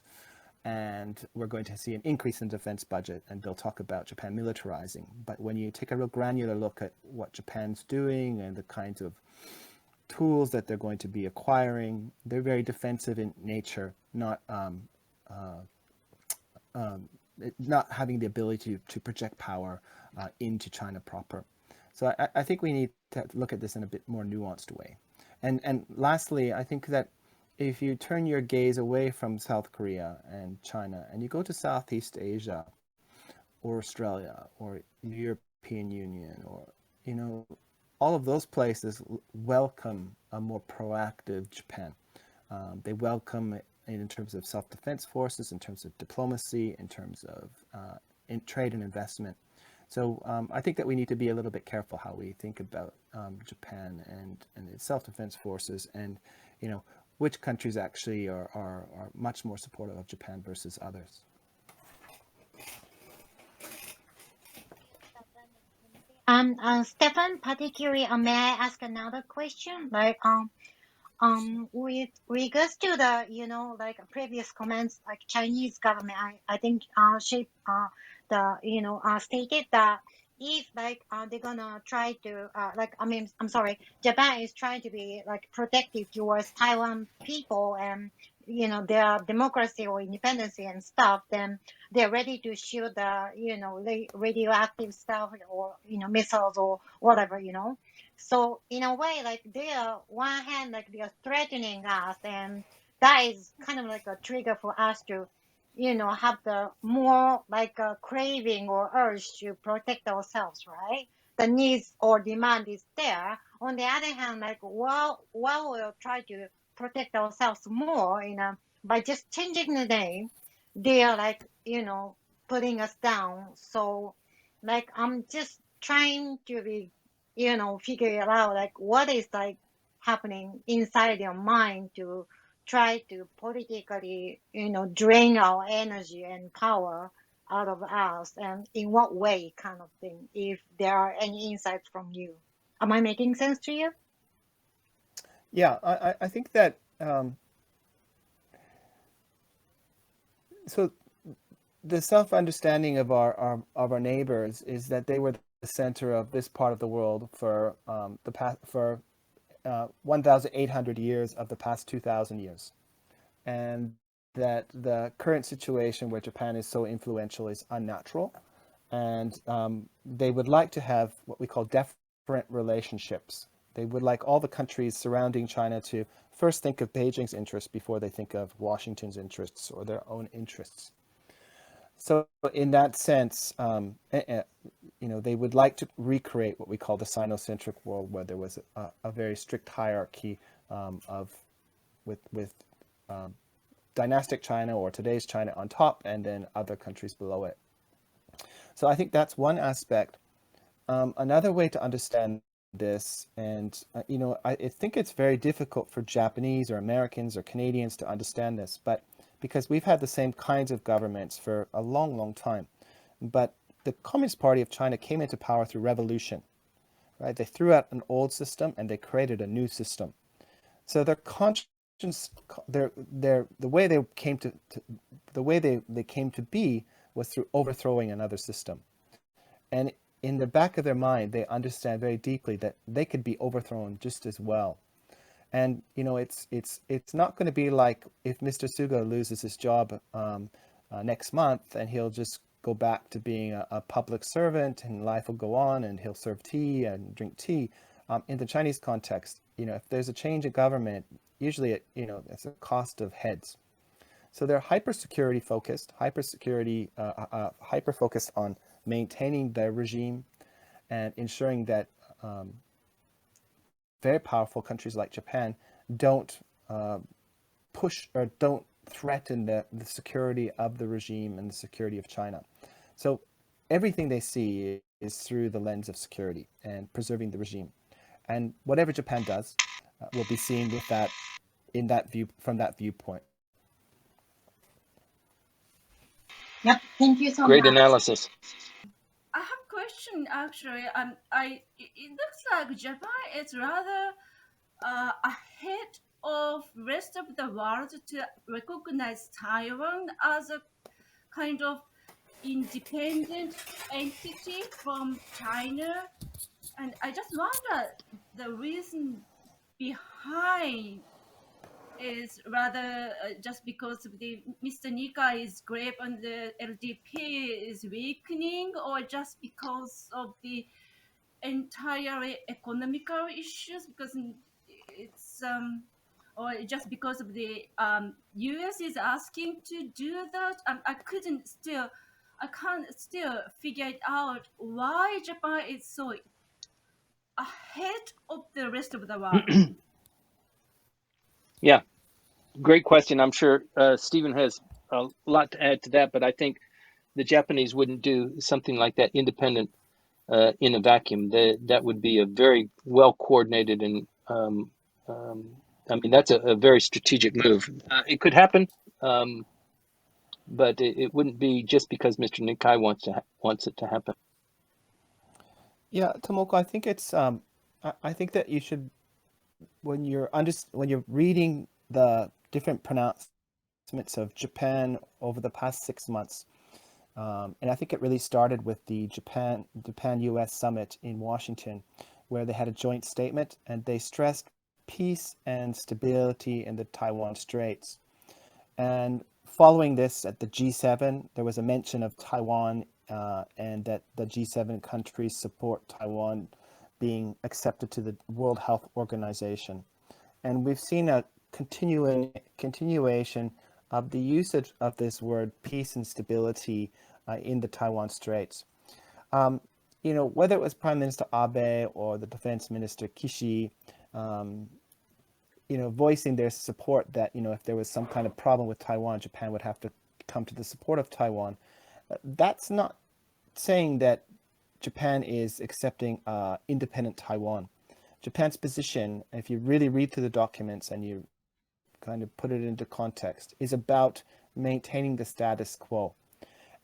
and we're going to see an increase in defense budget, and they'll talk about Japan militarizing. But when you take a real granular look at what Japan's doing and the kinds of tools that they're going to be acquiring, they're very defensive in nature, not having the ability to project power into China proper. So I think we need to look at this in a bit more nuanced way. And lastly, I think that if you turn your gaze away from South Korea and China, and you go to Southeast Asia or Australia or the European Union, or all of those places welcome a more proactive Japan. They welcome it in terms of self-defense forces, in terms of diplomacy, in terms of in trade and investment. So I think that we need to be a little bit careful how we think about Japan and its self-defense forces, and which countries actually are much more supportive of Japan versus others. Stefan, particularly, may I ask another question? With regards to the, like previous comments, like Chinese government, I think, stated that if they're gonna try to, I'm sorry, Japan is trying to be like protective towards Taiwan people and, their democracy or independence and stuff, then they're ready to shoot the, radioactive stuff or, missiles or whatever. So in a way, like they are one hand, like they are threatening us, and that is kind of like a trigger for us to, have the more like a craving or urge to protect ourselves, right? The needs or demand is there. On the other hand, like while we'll try to protect ourselves more, by just changing the name, they are like, putting us down. So like I'm just trying to be, figure it out, like what is like happening inside your mind to try to politically, drain our energy and power out of us, and in what way, kind of thing, if there are any insights from you. Am I making sense to you? Yeah, I think that so the self-understanding of our neighbors is that they were the center of this part of the world for the past 1,800 years of the past 2,000 years, and that the current situation where Japan is so influential is unnatural, and they would like to have what we call deferent relationships. They would like all the countries surrounding China to first think of Beijing's interests before they think of Washington's interests or their own interests. So in that sense, they would like to recreate what we call the Sinocentric world, where there was a very strict hierarchy with dynastic China or today's China on top, and then other countries below it. So I think that's one aspect. Another way to understand this, and I think it's very difficult for Japanese or Americans or Canadians to understand this, but because we've had the same kinds of governments for a long, long time. But the Communist Party of China came into power through revolution, right? They threw out an old system and they created a new system. So their conscience, the way they came to be was through overthrowing another system. And in the back of their mind, they understand very deeply that they could be overthrown just as well. And it's not going to be like if Mr. Suga loses his job next month and he'll just go back to being a public servant and life will go on and he'll serve tea and drink tea. In the Chinese context, if there's a change in government, usually it's a cost of heads. So they're hyper focused on maintaining their regime and ensuring that very powerful countries like Japan don't push or don't threaten the security of the regime and the security of China. So everything they see is through the lens of security and preserving the regime. And whatever Japan does will be seen with that from that viewpoint. Yep. Thank you so Great much. analysis. I have a question actually. It looks like Japan is rather ahead of rest of the world to recognize Taiwan as a kind of independent entity from China, and I just wonder the reason behind is rather just because of the Mr. Nikai's grip on the LDP is weakening, or just because of the entirely economical issues, because it's or just because of the US is asking to do that. I can't still figure it out why Japan is so ahead of the rest of the world. Yeah, great question. I'm sure Stephen has a lot to add to that, but I think the Japanese wouldn't do something like that independent in a vacuum. That would be a very well coordinated and that's a very strategic move. It could happen, but it wouldn't be just because Mr. Nikai wants it to happen. Yeah, Tomoko, I think it's I think that you should when you're reading the different pronouncements of Japan over the past 6 months, and I think it really started with the Japan-U.S. summit in Washington, where they had a joint statement and they stressed peace and stability in the Taiwan Straits. And following this, at the G7, there was a mention of Taiwan and that the G7 countries support Taiwan being accepted to the World Health Organization. And we've seen a continuation of the usage of this word peace and stability in the Taiwan Straits. Whether it was Prime Minister Abe or the Defense Minister Kishi, voicing their support that, if there was some kind of problem with Taiwan, Japan would have to come to the support of Taiwan. That's not saying that Japan is accepting independent Taiwan. Japan's position, if you really read through the documents and you kind of put it into context, is about maintaining the status quo.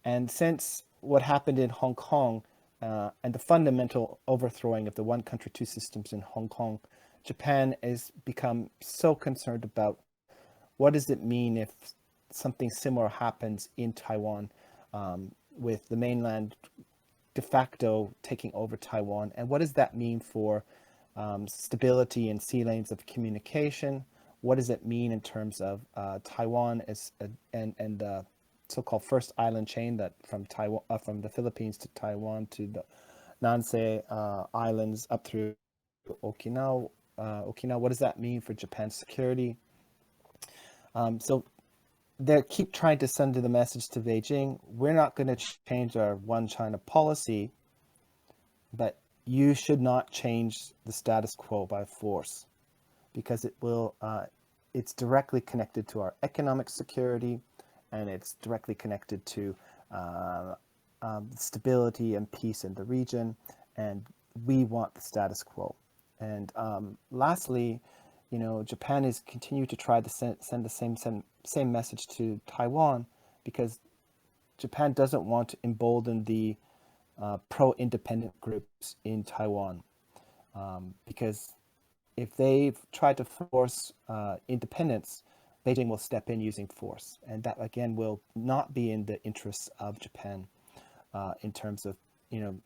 And since what happened in Hong Kong and the fundamental overthrowing of the one country, two systems in Hong Kong, Japan has become so concerned about what does it mean if something similar happens in Taiwan, with the mainland de facto taking over Taiwan, and what does that mean for stability in sea lanes of communication? What does it mean in terms of Taiwan as and the so-called first island chain that from Taiwan, from the Philippines to Taiwan to the Nansei Islands up through Okinawa? What does that mean for Japan's security? So they keep trying to send the message to Beijing: we're not going to change our one China policy, but you should not change the status quo by force, because it's directly connected to our economic security, and it's directly connected to stability and peace in the region, and we want the status quo. And lastly, Japan is continuing to try to send the same message to Taiwan, because Japan doesn't want to embolden the pro-independent groups in Taiwan, because if they've tried to force independence, Beijing will step in using force, and that again will not be in the interests of Japan in terms of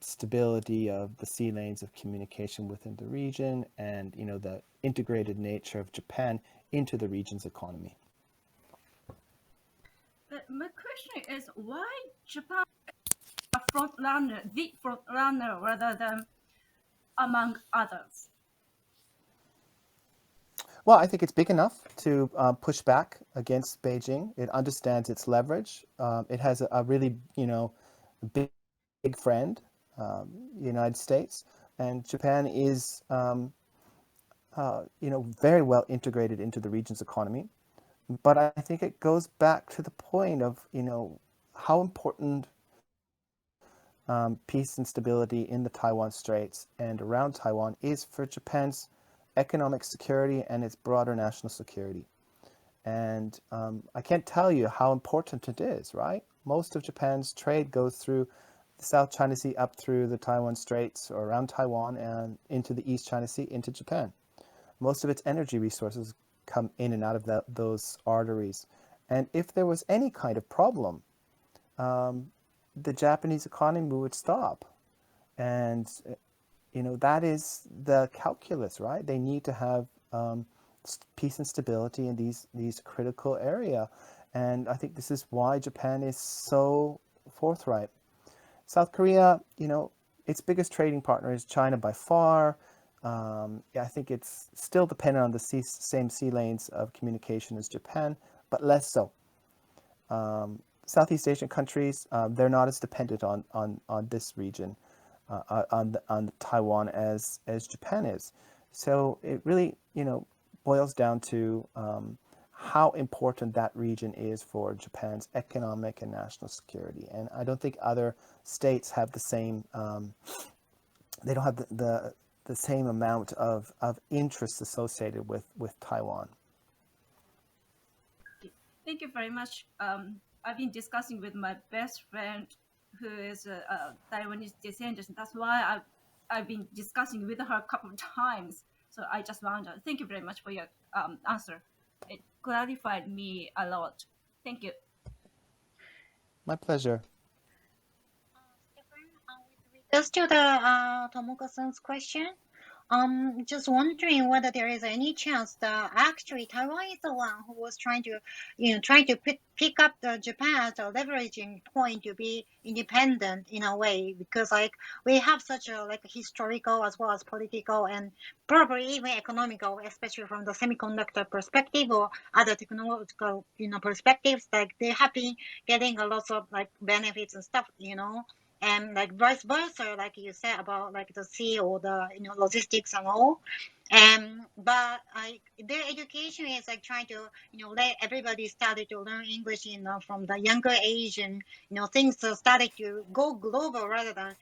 stability of the sea lanes of communication within the region, and the integrated nature of Japan into the region's economy. But my question is, why Japan a front runner, the front runner, rather than among others? Well, I think it's big enough to push back against Beijing. It understands its leverage. It has a really, big friend, the United States, and Japan is, very well integrated into the region's economy. But I think it goes back to the point of, how important peace and stability in the Taiwan Straits and around Taiwan is for Japan's economic security and its broader national security. And I can't tell you how important it is, right? Most of Japan's trade goes through the South China Sea up through the Taiwan Straits or around Taiwan and into the East China Sea into Japan. Most of its energy resources come in and out of those arteries. And if there was any kind of problem, the Japanese economy would stop. And, that is the calculus, right? They need to have peace and stability in these critical area. And I think this is why Japan is so forthright. South Korea, its biggest trading partner is China by far. I think it's still dependent on the same sea lanes of communication as Japan, but less so. Southeast Asian countries, they're not as dependent on this region, on Taiwan as Japan is. So it really, boils down to how important that region is for Japan's economic and national security. And I don't think other states have the same. They don't have the same amount of interest associated with Taiwan. Thank you very much. I've been discussing with my best friend who is a Taiwanese descendant. That's why I've been discussing with her a couple of times. So I just wonder. Thank you very much for your answer. It clarified me a lot. Thank you. My pleasure. Just to the Tomoka-san's question, just wondering whether there is any chance that actually Taiwan is the one who was trying to pick up the Japan as a leveraging point to be independent in a way, because like we have such a like historical as well as political and probably even economical, especially from the semiconductor perspective or other technological perspectives, like they have been getting a lot of like benefits and stuff, and like vice versa, like you said about like the sea or the logistics and all. But their education is like trying to let everybody started to learn English from the younger age, and things started to go global rather than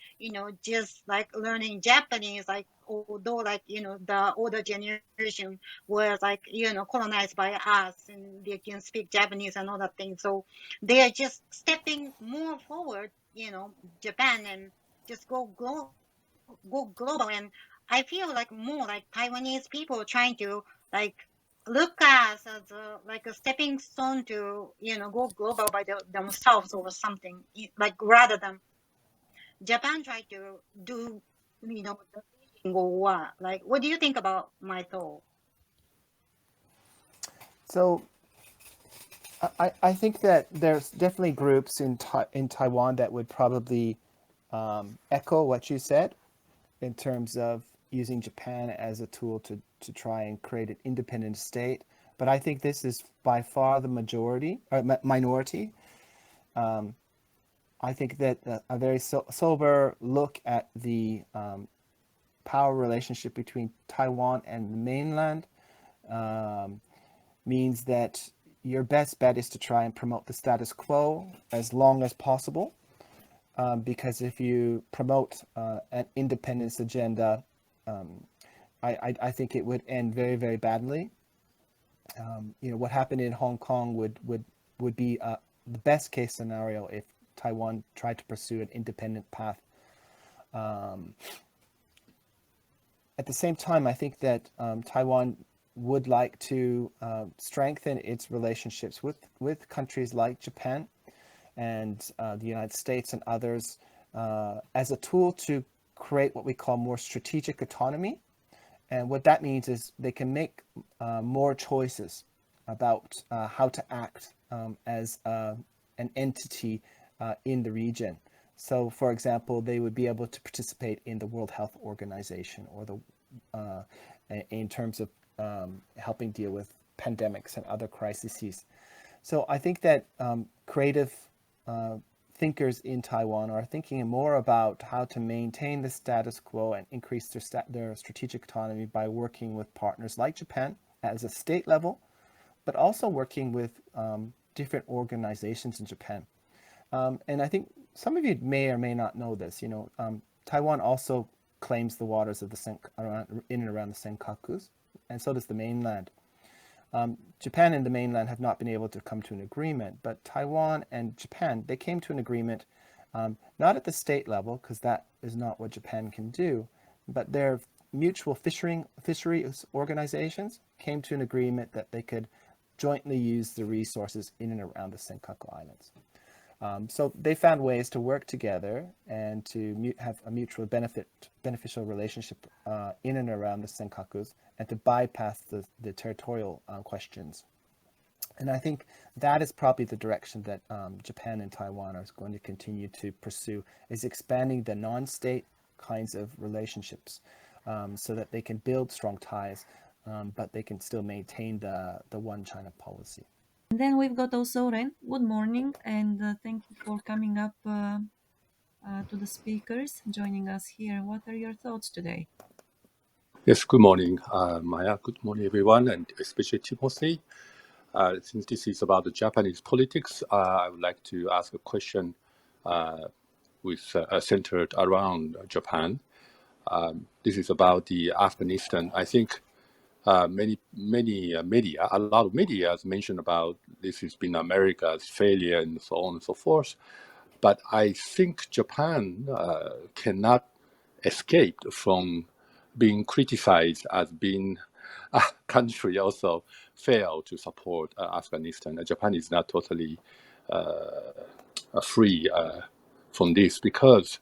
just like learning Japanese, like although like the older generation was like colonized by us and they can speak Japanese and all that thing, so they are just stepping more forward, Japan, and just go global. And I feel like more like Taiwanese people trying to like look at us as like a stepping stone to go global by themselves or something, like rather than Japan try to do the leading or what. Like, what do you think about my thought? So I think that there's definitely groups in Taiwan that would probably echo what you said in terms of using Japan as a tool to try and create an independent state. But I think this is by far the majority or minority. I think that a very sober look at the power relationship between Taiwan and the mainland means that your best bet is to try and promote the status quo as long as possible. Because if you promote an independence agenda, I think it would end very, very badly. What happened in Hong Kong would be the best case scenario if Taiwan tried to pursue an independent path. At the same time, I think that Taiwan would like to strengthen its relationships with countries like Japan and the United States and others as a tool to create what we call more strategic autonomy. And what that means is they can make more choices about how to act as an entity in the region. So, for example, they would be able to participate in the World Health Organization or in terms of helping deal with pandemics and other crises. So I think that creative thinkers in Taiwan are thinking more about how to maintain the status quo and increase their strategic autonomy by working with partners like Japan as a state level, but also working with different organizations in Japan. And I think some of you may or may not know this. Taiwan also claims the waters of in and around the Senkakus, and so does the mainland. Japan and the mainland have not been able to come to an agreement, but Taiwan and Japan, they came to an agreement, not at the state level, because that is not what Japan can do, but their mutual fisheries organizations came to an agreement that they could jointly use the resources in and around the Senkaku Islands. So they found ways to work together and to have a beneficial relationship in and around the Senkakus and to bypass the territorial questions. And I think that is probably the direction that Japan and Taiwan are going to continue to pursue, is expanding the non-state kinds of relationships so that they can build strong ties, but they can still maintain the one China policy. And then we've got also Ren. Good morning, and thank you for coming up to the speakers, joining us here. What are your thoughts today? Yes, good morning, Maya. Good morning, everyone, and especially Timothy. Since this is about the Japanese politics, I would like to ask a question centered around Japan. This is about the Afghanistan. I think many media, a lot of media has mentioned about this has been America's failure and so on and so forth. But I think Japan cannot escaped from being criticized as being a country also failed to support Afghanistan. Japan is not totally free from this because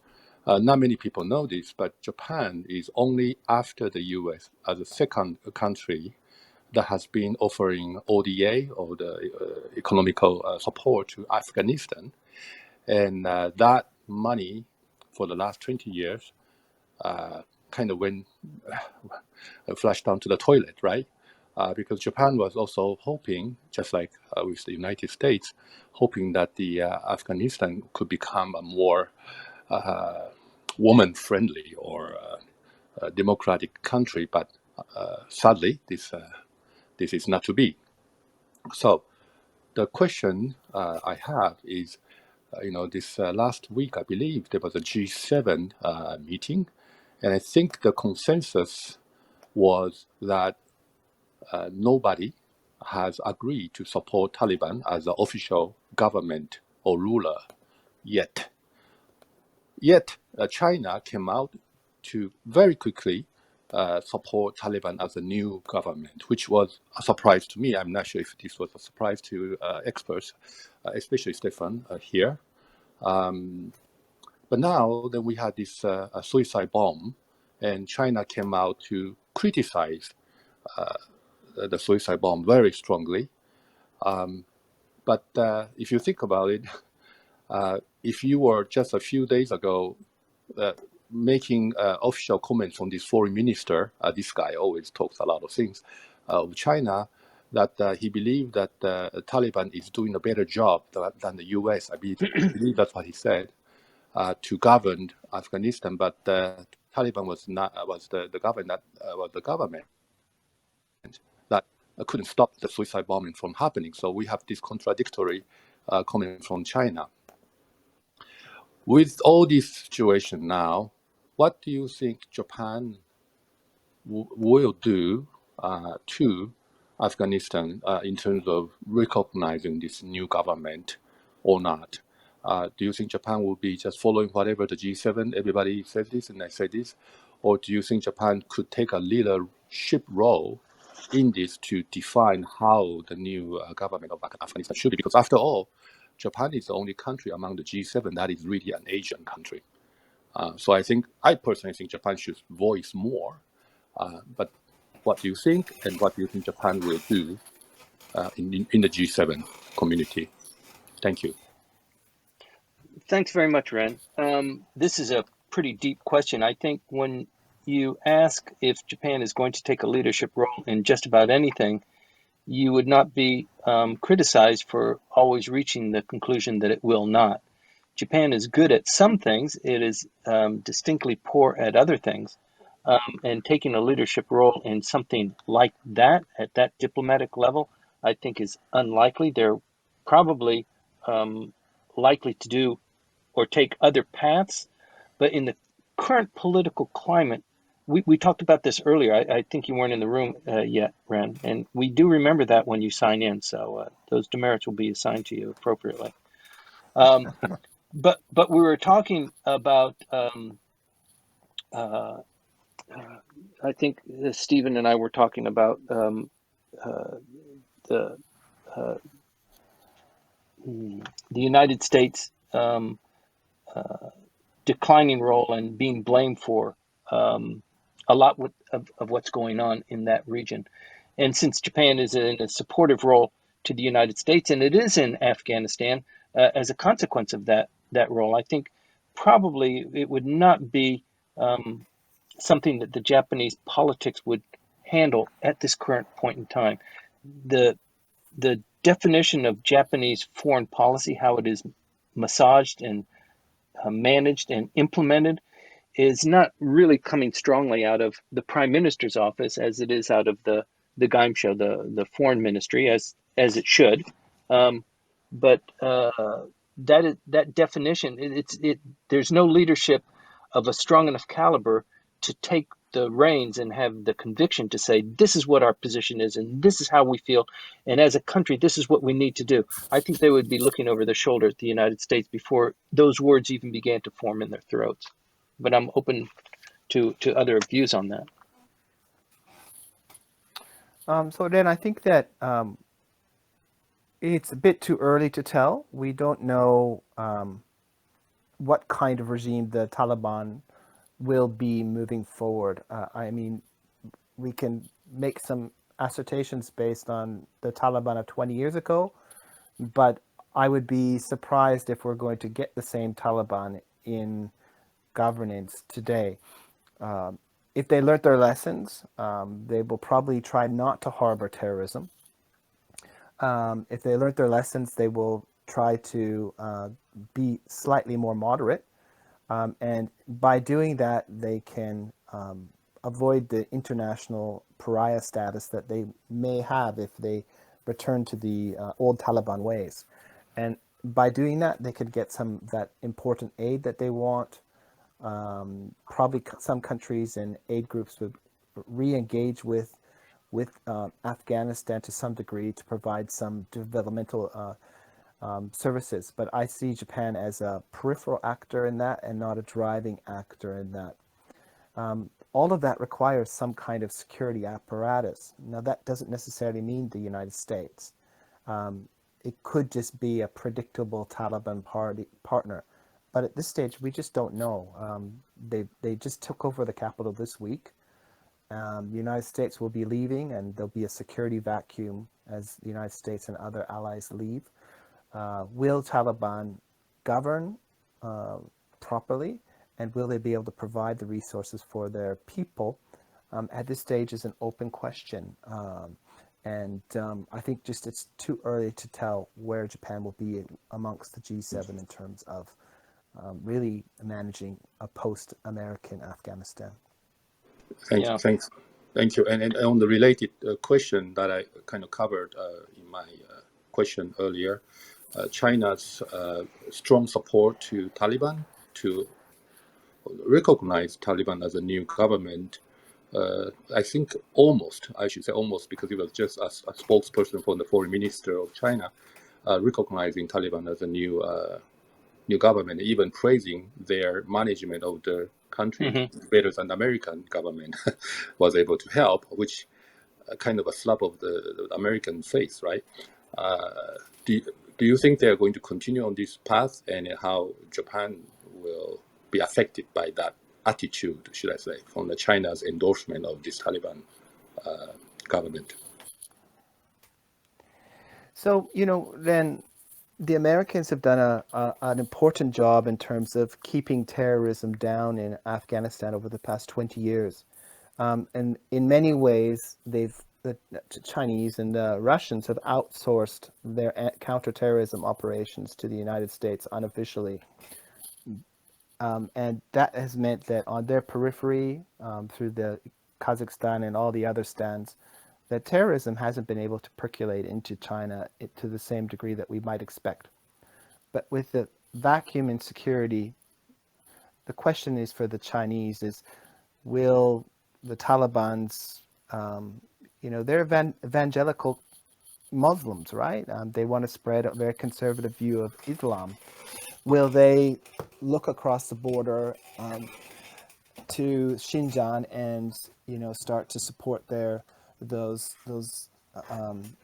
not many people know this, but Japan is only after the US as a second country that has been offering ODA or the economical support to Afghanistan. And that money for the last 20 years kind of went flushed down to the toilet, right? Because Japan was also hoping, just like with the United States, hoping that the Afghanistan could become a more woman-friendly or democratic country. But sadly, this is not to be. So the question I have is, this last week, I believe there was a G7 meeting, and I think the consensus was that nobody has agreed to support Taliban as an official government or ruler yet. Yet China came out to very quickly support Taliban as a new government, which was a surprise to me. I'm not sure if this was a surprise to experts, especially Stefan here. But now that we had this suicide bomb, and China came out to criticize the suicide bomb very strongly. But if you think about it, if you were just a few days ago making official comments from this foreign minister, this guy always talks a lot of things of China, that he believed that Taliban is doing a better job than the US. I believe that's what he said, to govern Afghanistan. But Taliban was the government that couldn't stop the suicide bombing from happening. So we have this contradictory comment from China. With all this situation now, what do you think Japan will do to Afghanistan in terms of recognizing this new government or not? Do you think Japan will be just following whatever the G7, everybody says this and I say this? Or do you think Japan could take a leadership role in this to define how the new government of Afghanistan should be? Because after all, Japan is the only country among the G7 that is really an Asian country. So I personally think Japan should voice more. But what do you think, and what do you think Japan will do in the G7 community? Thank you. Thanks very much, Ren. This is a pretty deep question. I think when you ask if Japan is going to take a leadership role in just about anything, you would not be criticized for always reaching the conclusion that it will not. Japan is good at some things. It is distinctly poor at other things. And taking a leadership role in something like that, at that diplomatic level, I think is unlikely. They're probably likely to do or take other paths. But in the current political climate, we talked about this earlier. I think you weren't in the room yet, Ren, and we do remember that when you sign in. So those demerits will be assigned to you appropriately. But we were talking about, I think Stephen and I were talking about the United States declining role and being blamed for a lot of what's going on in that region. And since Japan is in a supportive role to the United States, and it is in Afghanistan as a consequence of that role, I think probably it would not be something that the Japanese politics would handle at this current point in time. The definition of Japanese foreign policy, how it is massaged and managed and implemented, is not really coming strongly out of the Prime Minister's office as it is out of the Gaimsho, the foreign ministry, as it should. But that definition, there's no leadership of a strong enough caliber to take the reins and have the conviction to say, this is what our position is, and this is how we feel, and as a country, this is what we need to do. I think they would be looking over their shoulder at the United States before those words even began to form in their throats. But I'm open to other views on that. So then I think that it's a bit too early to tell. We don't know what kind of regime the Taliban will be moving forward. I mean, we can make some assertions based on the Taliban of 20 years ago, but I would be surprised if we're going to get the same Taliban in governance today. If they learned their lessons, they will probably try not to harbor terrorism. If they learned their lessons, they will try to be slightly more moderate. And by doing that, they can avoid the international pariah status that they may have if they return to the old Taliban ways. And by doing that, they could get some of that important aid that they want. Probably some countries and aid groups would re-engage with Afghanistan to some degree to provide some developmental services. But I see Japan as a peripheral actor in that and not a driving actor in that. All of that requires some kind of security apparatus. Now, that doesn't necessarily mean the United States. It could just be a predictable Taliban partner. But at this stage, we just don't know. They just took over the capital this week. The United States will be leaving, and there'll be a security vacuum as the United States and other allies leave. Will Taliban govern properly, and will they be able to provide the resources for their people? At this stage is an open question. I think just it's too early to tell where Japan will be amongst the G7 in terms of really managing a post-American Afghanistan. Thank you. And on the related question that I kind of covered in my question earlier, China's strong support to Taliban, to recognize Taliban as a new government. I think I should say almost, because it was just a spokesperson from the foreign minister of China recognizing Taliban as a new government, even praising their management of the country better than the American government was able to help, which kind of a slap of the American face, right? Do you think they're going to continue on this path, and how Japan will be affected by that attitude, should I say, from the China's endorsement of this Taliban government? So, then the Americans have done an important job in terms of keeping terrorism down in Afghanistan over the past 20 years. And in many ways, the Chinese and the Russians have outsourced their counterterrorism operations to the United States unofficially. And that has meant that on their periphery, through the Kazakhstan and all the other stands, that terrorism hasn't been able to percolate into China to the same degree that we might expect. But with the vacuum in security, the question is for the Chinese is, will the Taliban's, they're evangelical Muslims, right? They want to spread a very conservative view of Islam. Will they look across the border to Xinjiang and start to support those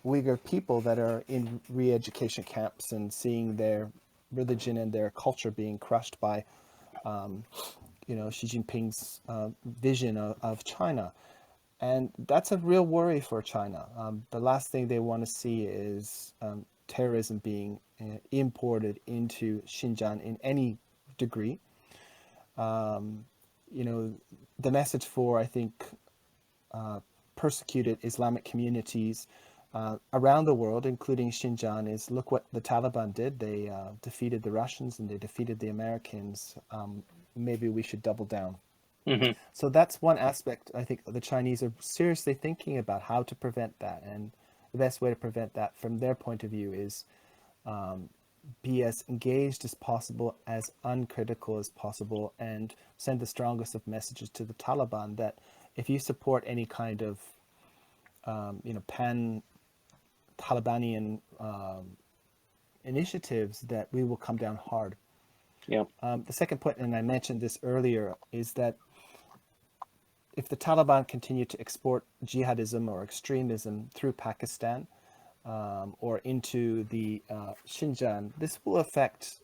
Uyghur people that are in re-education camps and seeing their religion and their culture being crushed by Xi Jinping's vision of China? And that's a real worry for China. The last thing they want to see is terrorism being imported into Xinjiang in any degree. The message for, I think, persecuted Islamic communities around the world, including Xinjiang, is look what the Taliban did. They defeated the Russians and they defeated the Americans. Maybe we should double down. So that's one aspect. I think the Chinese are seriously thinking about how to prevent that. And the best way to prevent that from their point of view is be as engaged as possible, as uncritical as possible, and send the strongest of messages to the Taliban that if you support any kind of pan-Talibanian initiatives, that we will come down hard. Yeah. The second point, and I mentioned this earlier, is that if the Taliban continue to export jihadism or extremism through Pakistan or into the Xinjiang, this will affect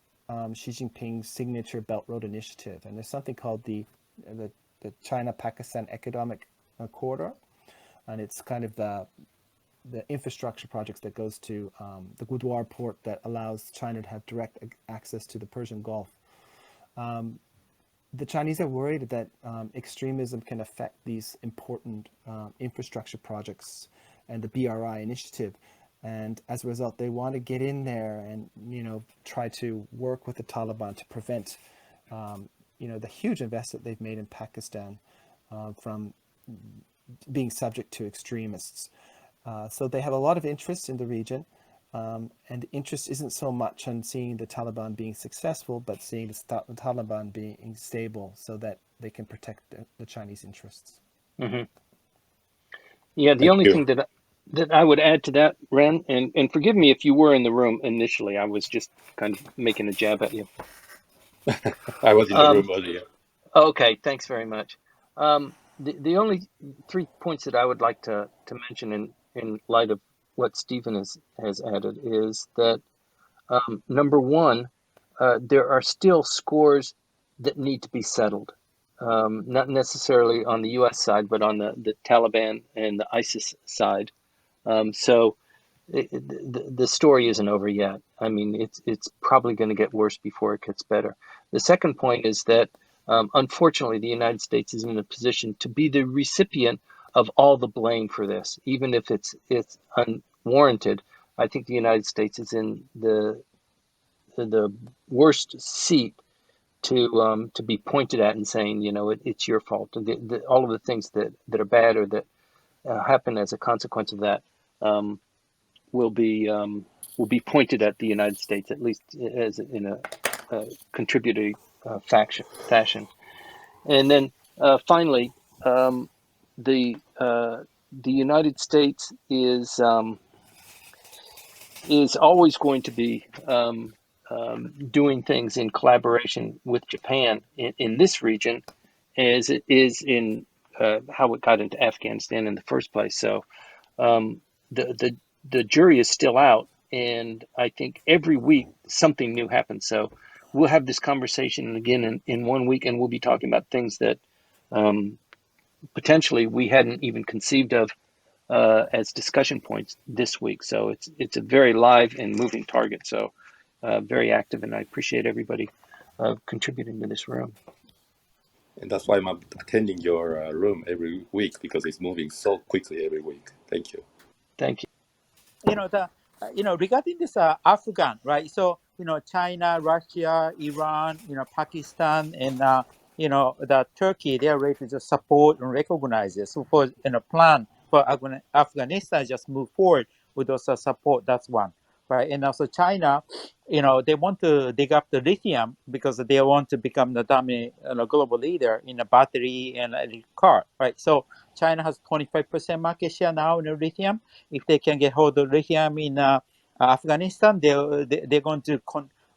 Xi Jinping's signature Belt Road Initiative. And there's something called the China-Pakistan Economic Corridor, and it's kind of the infrastructure projects that goes to the Gurdwara port that allows China to have direct access to the Persian Gulf. The Chinese are worried that extremism can affect these important infrastructure projects and the BRI initiative. And as a result, they want to get in there and, try to work with the Taliban to prevent, the huge investment they've made in Pakistan from being subject to extremists. So they have a lot of interest in the region. And the interest isn't so much on seeing the Taliban being successful, but seeing the Taliban being stable so that they can protect the Chinese interests. Mm-hmm. Yeah, the Thank only you. thing that I would add to that, Ren, and forgive me if you were in the room initially, I was just kind of making a jab at you. I was in the room earlier. Okay, thanks very much. The only 3 points that I would like to mention in light of what Stephen has added is that number one, there are still scores that need to be settled, not necessarily on the U.S. side, but on the Taliban and the ISIS side. So the story isn't over yet. I mean, it's probably going to get worse before it gets better. The second point is that unfortunately, the United States is in a position to be the recipient of all the blame for this, even if it's unwarranted. I think the United States is in the worst seat to be pointed at and saying, it's your fault. All of the things that are bad or that happen as a consequence of that will be pointed at the United States, at least as in a contributory fashion. And then finally, the United States is always going to be doing things in collaboration with Japan in this region, as it is in how it got into Afghanistan in the first place. So the jury is still out, and I think every week something new happens. So we'll have this conversation again in 1 week, and we'll be talking about things that potentially we hadn't even conceived of as discussion points this week. So it's a very live and moving target. So very active, and I appreciate everybody contributing to this room. And that's why I'm attending your room every week, because it's moving so quickly every week. Thank you. Thank you. Regarding this Afghan, right? So, China, Russia, Iran, Pakistan, and the Turkey, they are ready to just support and recognize this. So, for plan for Afghanistan, just move forward with those support. That's one, right? And also China, they want to dig up the lithium because they want to become the dominant global leader in the battery and electric car, right? So China has 25% market share now in the lithium. If they can get hold of lithium in Afghanistan, they're going to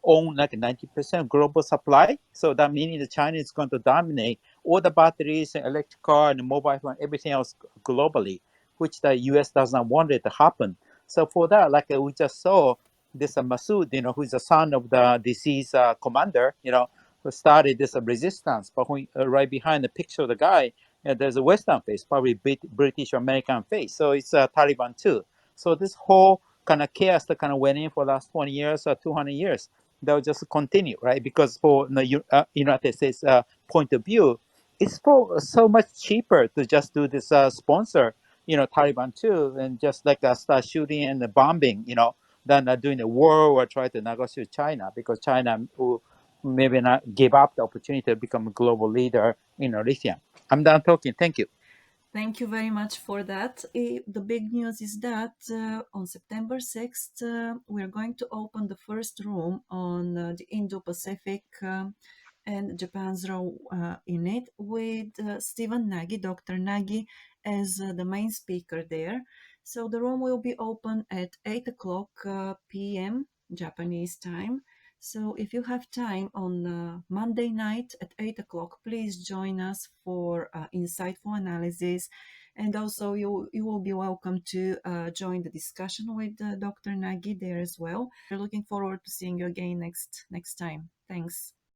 own like 90% global supply. So that meaning that China is going to dominate all the batteries and electric car and mobile phone, everything else globally, which the U.S. does not want it to happen. So for that, like we just saw, this Masood, who is the son of the deceased commander, who started this resistance. But when, right behind the picture of the guy, there's a Western face, probably British American face. So it's Taliban too. So this whole kind of chaos that kind of went in for the last 20 years or 200 years, they'll just continue, right? Because for the United States point of view, it's so much cheaper to just do this sponsor, Taliban too, and just like start shooting and bombing, than doing a war or try to negotiate with China, because China will maybe not give up the opportunity to become a global leader in lithium. I'm done talking. Thank you. Thank you very much for that. The big news is that on September 6th, we're going to open the first room on the Indo-Pacific and Japan's role in it, with Stephen Nagy, Dr. Nagy, as the main speaker there. So the room will be open at 8 o'clock p.m. Japanese time. So if you have time on Monday night at 8 o'clock, please join us for insightful analysis. And also you will be welcome to join the discussion with Dr. Nagi there as well. We're looking forward to seeing you again next time. Thanks.